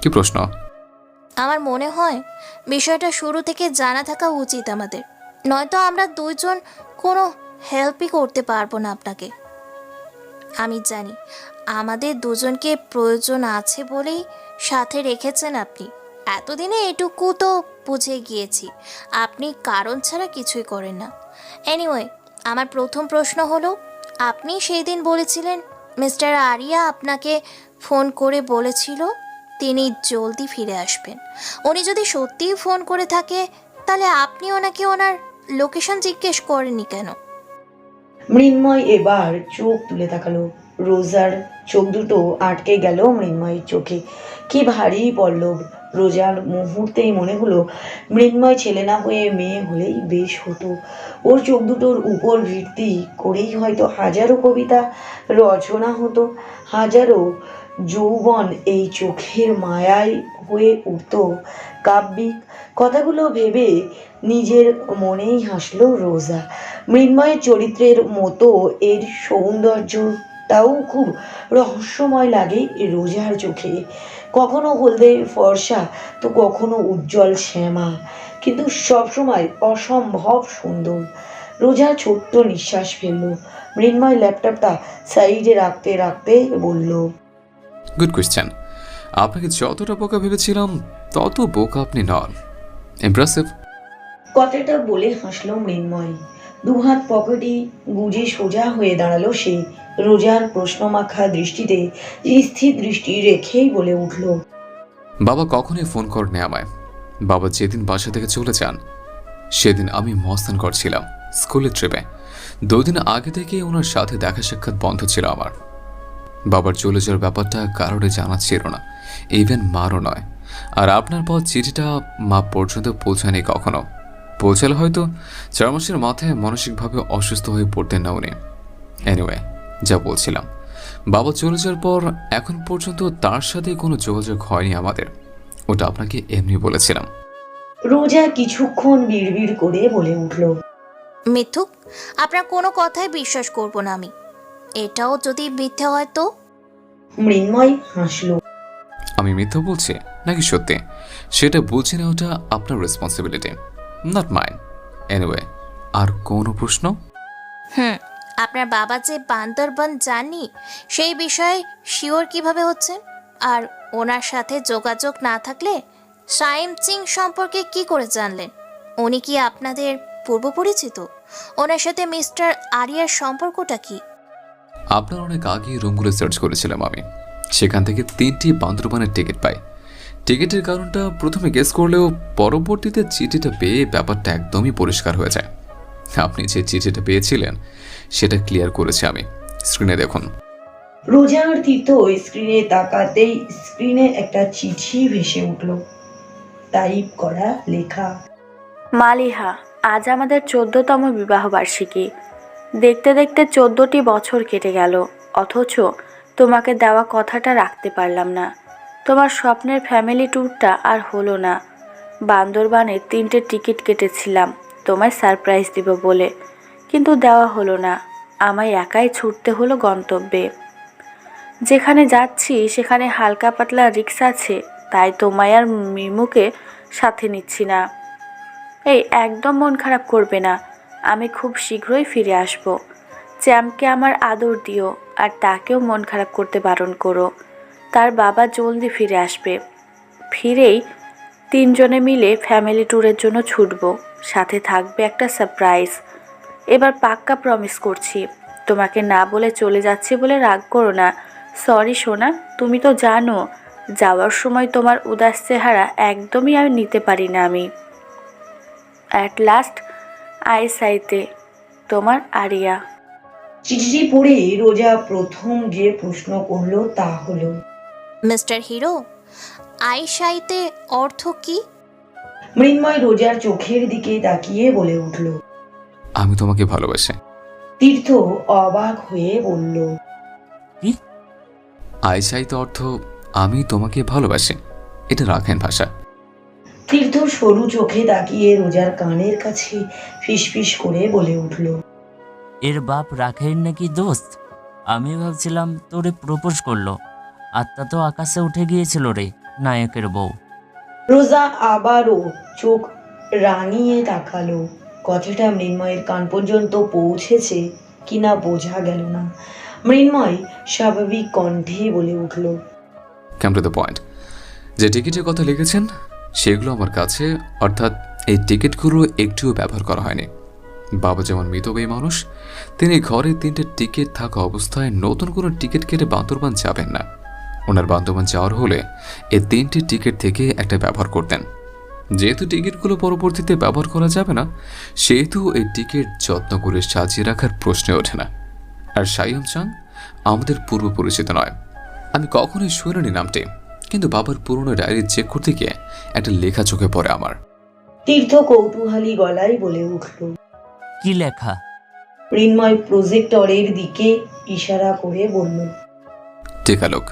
কি প্রশ্ন?
আমার মনে হয় বিষয়টা শুরু থেকে জানা থাকা উচিত আমাদের, নয়তো আমরা দুইজন কোনো হেল্পই করতে পারবো না আপনাকে। আমি জানি আমাদের দুজনকে প্রয়োজন আছে বলেই সাথে রেখেছেন আপনি। এতদিনে এটুকু তো বুঝে গিয়েছি আপনি কারণ ছাড়া কিছুই করেন না। এনিওয়ে, আমার প্রথম প্রশ্ন হলো, আপনি সেই দিন বলেছিলেন মিস্টার আরিয়া আপনাকে ফোন করে বলেছিল তিনি জলদি ফিরে আসবেন। উনি যদি সত্যিই ফোন করে থাকে তাহলে আপনি ওনাকে ওনার লোকেশন জিজ্ঞেস করেননি কেন?
মৃন্ময় এবার চোখ তুলে তাকালো। রোজার চোখ দুটো আটকে গেল মৃন্ময়ের চোখে। কি ভারী পল্লব। রোজার মুহূর্তেই মনে হলো মৃন্ময় ছেলে না হয়ে মেয়ে হলেই বেশ হতো। ওর চোখ দুটোর উপর ভিত্তি করেই হয়তো হাজারো কবিতা রচনা হতো, হাজারো যৌবন এই চোখের মায়ায় হয়ে উঠত কাব্যিক। কথাগুলো ভেবে নিজের মনেই হাসলো রোজা। মৃন্ময়ের চরিত্রের মতো এর সৌন্দর্যটাও খুব রহস্যময় লাগে রোজার চোখে। কখনো হলদে ফর্সা তো কখনো উজ্জ্বল শ্যামা, কিন্তু সবসময় অসম্ভব সুন্দর। রোজা ছোট্ট নিঃশ্বাস ফেলল। মৃন্ময় ল্যাপটপটা সাইডে রাখতে রাখতে বলল,
গুড কোয়েশ্চেন। আপনাকে যতটা বোকা ভেবেছিলাম তত বোকা আপনি নন। ইমপ্রেসিভ।
কথাটা বলে হাসলো মৃন্ময়। দুহাত পকেটে গুজে সোজা হয়ে দাঁড়ালো সে। রোজার প্রশ্নমাখা দৃষ্টিতে স্থির দৃষ্টি রেখেই বলে উঠল,
বাবা কখনোই ফোন করেনি আমায়। বাবা যেদিন বাসা থেকে চলে যান সেদিন আমি মস্তান করছিলাম স্কুলের ট্রিপে। 2 দিন আগে থেকে ওনার সাথে দেখা সাক্ষাৎ বন্ধ ছিল আমার। বাবার চলে যাওয়ার ব্যাপারটা কারোর জানা ছিল না, ইভেন মারও নয়। আর আপনার পর চিঠিটা মা পর্যন্ত পৌঁছায়নি কখনো। পৌঁছালে হয়তো 4 মাসের মাথায় মানসিকভাবে অসুস্থ হয়ে পড়তেন না উনি। এনিওয়ে, যা বলছিলাম, বাবা চলে যাওয়ার পর এখন পর্যন্ত তার সাথে কোনো যোগাযোগ হয়নি আমাদের। ওটা আপনাকে এমনি বলেছিলাম।
রোজা কিছুক্ষণ বিড়বিড় করে বলে উঠল,
মিথুক, আপনার কোনো কথাই বিশ্বাস করব না আমি। এটাও যদি মিথ্যে হয় তো?
মৃন্ময় হাসলো।
আমি মিথ্যা বলছি নাকি সত্যি সেটা বলছি না, ওটা আপনার রেসপন্সিবিলিটি, নট মাইন। এনিওয়ে, আর কোনো প্রশ্ন?
আপনার বাবা যে বান্দরবান যাননি সেই বিষয়ে শিওর কিভাবে হচ্ছে? আর ওনার সাথে যোগাযোগ না থাকলে সাইম চিং সম্পর্কে কি করে জানলেন? উনি কি আপনাদের পূর্ব পরিচিত? ওনার সাথে মিস্টার আরিয়ার সম্পর্কটা কি?
আপনার অনেক আগে রুমগুলো সার্চ করেছিলাম আমি। সেখান থেকে 3টি বান্দরবানের টিকিট পাই। টিকিটের কারণটা প্রথমে গেস করলেও পরবর্তীতে চিঠিটা পেয়ে ব্যাপারটা একদমই পরিষ্কার হয়ে যায়। আপনি যে চিঠিটা পেয়েছিলেন সেটা ক্লিয়ার করেছি আমি। স্ক্রিনে দেখুন।
রোজা আর তীর্থ স্ক্রিনে তাকাতেই স্ক্রিনে একটা চিঠি ভেসে উঠল। টাইপ করা লেখা,
মালিহা, আজ আমাদের 14তম বিবাহ বার্ষিকী। দেখতে দেখতে 14টি বছর কেটে গেল, অথচ তোমাকে দেওয়া কথাটা রাখতে পারলাম না। তোমার স্বপ্নের ফ্যামিলি ট্যুরটা আর হলো না। বান্দরবানে 3টে টিকিট কেটেছিলাম তোমায় সারপ্রাইজ দিব বলে, কিন্তু দেওয়া হলো না। আমায় একাই ছুটতে হলো গন্তব্যে। যেখানে যাচ্ছি সেখানে হালকা পাতলা রিক্সা আছে, তাই তোমায় আর মিমুকে সাথে নিচ্ছি না। এই একদম মন খারাপ করবে না, আমি খুব শীঘ্রই ফিরে আসব। চ্যাম্পকে আমার আদর দিও, আর তাকেও মন খারাপ করতে বারণ করো। তার বাবা জলদি ফিরে আসবে। ফিরেই 3 জনে মিলে ফ্যামিলি ট্যুরের জন্য ছুটব, সাথে থাকবে একটা সারপ্রাইজ। এবার পাক্কা প্রমিস করছি। তোমাকে না বলে চলে যাচ্ছি বলে রাগ করো না। সরি সোনা, তুমি তো জানো যাওয়ার সময় তোমার উদাস চেহারা একদমই আর নিতে পারি না আমি। অ্যাট লাস্ট আইসাইতে, তোমার আরিয়া।
চিঠিটি পড়ে রোজা প্রথম যে প্রশ্ন করলো তা হলো,
মিস্টার হিরো, আইসাইতে অর্থ কি?
মৃন্ময় রোজার চোখের দিকে তাকিয়ে বলে উঠল।
আমি তোমাকে ভালোবাসি।
তীর্থ অবাক হয়ে বলল,
আইসাইতে অর্থ আমি তোমাকে ভালোবাসি, এটা রাখেন ভাষা।
তীর্থ সরু চোখে তাকিয়ে রোজার কানের কাছে ফিসফিস করে বলে উঠল,
এর বাপ রাখেন নাকি দোস্ত? আমি ভাবছিলাম তোরে প্রপোজ করলো। আত্মা তো আকাশে উঠে গিয়েছিল রে, নায়কের বউ।
রোজা আবারও চোখ রাঙিয়ে তাকালো। কথাটা মৃন্ময়ের কান পর্যন্ত পৌঁছেছে কিনা বোঝা গেল না। মৃন্ময় স্বাভাবিক কণ্ঠে বলে উঠল,
কাম টু দ্য পয়েন্ট। যে টিকিটের কথা লিখেছেন সেগুলো আমার কাছে, অর্থাৎ এই টিকিটগুলো একটুও ব্যবহার করা হয়নি। বাবা যেমন মিতব্যয়ী মানুষ, তিনি ঘরে 3টে টিকিট থাকা অবস্থায় নতুন কোনো টিকিট কেটে বান্দরবান যাবেন না। ওনার বান্দরবান যাওয়ার হলে এই 3টে টিকিট থেকে একটা ব্যবহার করতেন। যেহেতু টিকিটগুলো পরবর্তীতে ব্যবহার করা যাবে না, সেহেতু এই টিকিট যত্ন করে সাজিয়ে রাখার প্রশ্নে ওঠে না। আর সাইয়ম চাং আমাদের পূর্ব পরিচিত নয়, আমি কখনোই শুনিনি নামটি, কিন্তু বাবার পুরনো ডায়েরি চেক করতে গিয়ে একটা লেখা চোখে পড়ে আমার।
তীর্থ কৌতূহলী গলায় বলে উঠল,
কি লেখা?
মৃন্ময় প্রজেক্টরের দিকে ইশারা করে বলল,
টেকালোক।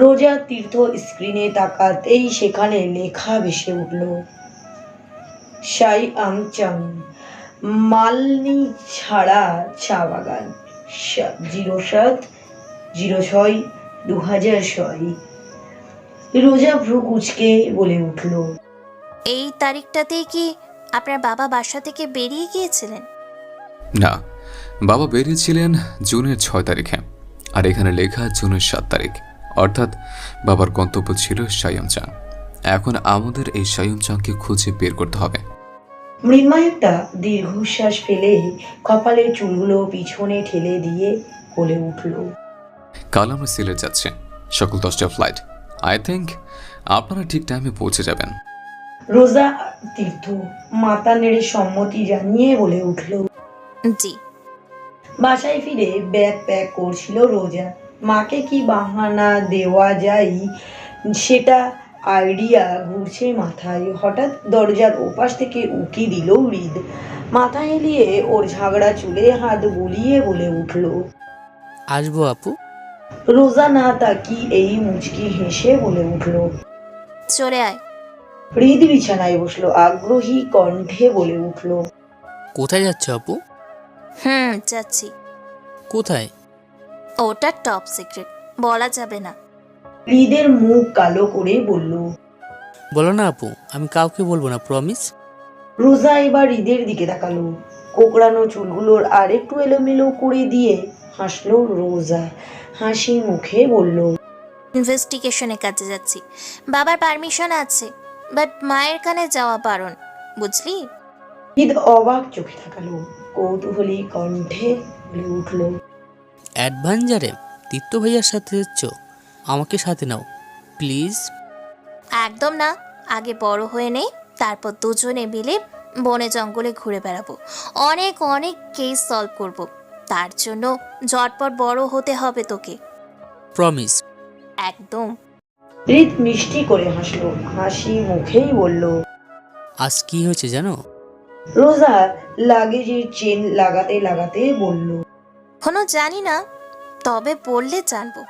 রোজা তীর্থ স্ক্রিনে তাকাতেই সেখানে লেখা ভেসে উঠল, সাইয়ম চাং, মালনি ছাড়া চা বাগান, 07/06/2006। রোজা ভ্রু কুঁচকে বলে উঠল,
এই তারিখটাতেই কি আপনার বাবা বাসা থেকে বেরিয়ে গিয়েছিলেন?
না, বাবা বেরিয়েছিলেন জুনের 6 তারিখে, আর এখানে লেখা জুনের 7 তারিখ, অর্থাৎ বাবার গন্তব্য ছিল সাইয়ম চাং। এখন আমাদের এই সাইয়ম চাংকে খুঁজে বের করতে হবে।
মৃন্ময় একটা দীর্ঘশ্বাস ফেলে কপালের চুলগুলো পিছনে ঠেলে দিয়ে বলে উঠল,
কাল আমরা সিলেট যাচ্ছি, সকাল 10টার ফ্লাইট। আই থিঙ্ক আপনারা ঠিক টাইমে পৌঁছে যাবেন।
রোজা তীর্থ মাথা নেড়ে সম্মতি জানিয়ে বলে উঠল,
জি।
বাসায় ফিরে ব্যাগ প্যাক করছিল রোজা। মাকে কি বাহানা দেওয়া যায় সেটা আইডিয়া ঘুরছে মাথায়। হঠাৎ দরজার ওপাশ থেকে উকি দিল হৃদ। মাথা হেলিয়ে ওর ঝাগড়া চুলে হাত বুলিয়ে বলে উঠল,
আসবো আপু।
রোজা না তাকি এই মুচকি হেসে বলে উঠল,
চলে আয়।
হৃদ বিছানায় বসলো, আগ্রহী কণ্ঠে বলে উঠল,
কোথায় যাচ্ছ আপু?
যাচ্ছি।
কোথায়?
ওটা টপ সিক্রেট, বলা যাবে না।
হৃদের মুখ কালো করে বলল,
বলো না আপু, আমি কাউকে বলবো না, প্রমিস।
রোজা এবার হৃদের দিকে তাকালো। কোকড়ানো চুলগুলোর আর একটু এলোমেলো করে দিয়ে হাসলো রোজা। হাসি মুখে বলল,
ইনভেস্টিগেশনে কাজে যাচ্ছি, বাবার পারমিশন আছে, বাট মায়ের কানে যাওয়া বারণ, বুঝলি?
হৃদ অবাক চোখে তাকালো, কৌতূহলী কণ্ঠে বলে উঠল,
অ্যাডভেঞ্চারে তীর্থ ভাইয়ার সাথে যাচ্ছ? আমাকে সাথে নাও প্লিজ।
একদম না, আগে বড় হয়ে নেই, তারপর দুজনে মিলে বনে জঙ্গলে ঘুরে বেড়াবো, অনেক অনেক কেস সলভ করব। তার জন্য ঝটপট বড় হতে হবে তোকে।
প্রমিস।
একদম।
হৃদ মিষ্টি করে হাসলো, হাসি মুখেই বলল।
আজ কি হয়েছে জানো?
রোজা লাগেজের চেন লাগাতে লাগাতে বলল।
এখনো জানি না, তবে বললে জানবো।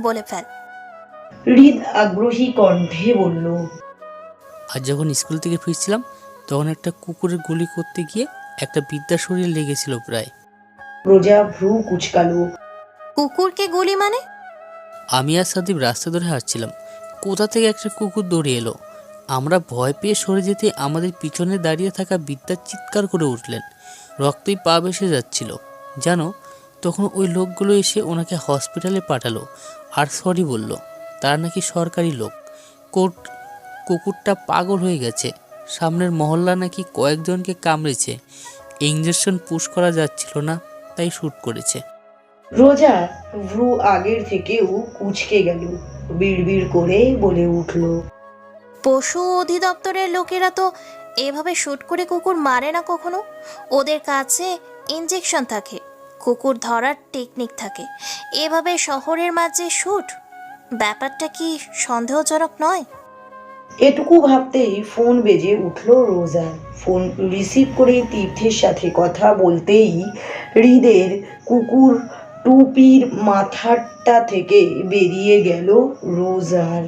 বলে ফেল।
হৃদ আগ্রহী কণ্ঠে বলল।
আজ যখন স্কুল থেকে ফিরছিলাম তখন একটা কুকুরের গুলি করতে গিয়ে একটা বিদ্যা শরীরে লেগেছিল প্রায়।
রোজা ভ্রু কুচকালো।
কুকুরকে গুলি মানে?
আমি আর সাদীপ রাস্তা ধরে হাঁটছিলাম, কোথা থেকে একটা কুকুর দৌড়ে এলো। আমরা ভয় পেয়ে সরে যেতে আমাদের পিছনে দাঁড়িয়ে থাকা বিদ্যা চিৎকার করে উঠলেন, রক্তই পা ভেসে যাচ্ছিল। জানো, তখন ওই লোকগুলো এসে ওনাকে হসপিটালে পাঠালো আর সরি বলল। তারা নাকি সরকারি লোক। কুকুরটা পাগল হয়ে গেছে, সামনের মহল্লা নাকি কয়েকজনকে কামড়েছে, ইঞ্জেকশন পুশ করা যাচ্ছিল না, তাই শ্যুট করেছে।
রোজা ভ্রু আগের থেকেও কুচকে গেল, বিড়বিড় করে বলে উঠল।
পশু অধিদপ্তরের লোকেরা তো এভাবে শুট করে কুকুর মারে না কখনো। ওদের কাছে ইনজেকশন থাকে, কুকুর ধরার টেকনিক থাকে। এভাবে শহরের মাঝে শুট, ব্যাপারটা কি সন্দেহজনক নয়?
এটুকু ভাবতেই ফোন বেজে উঠল রোজার। ফোন রিসিভ করে তীর্থের সাথে কথা বলতেই হৃদের কুকুর টুপির মাথাটা থেকে বেরিয়ে গেল রোজার।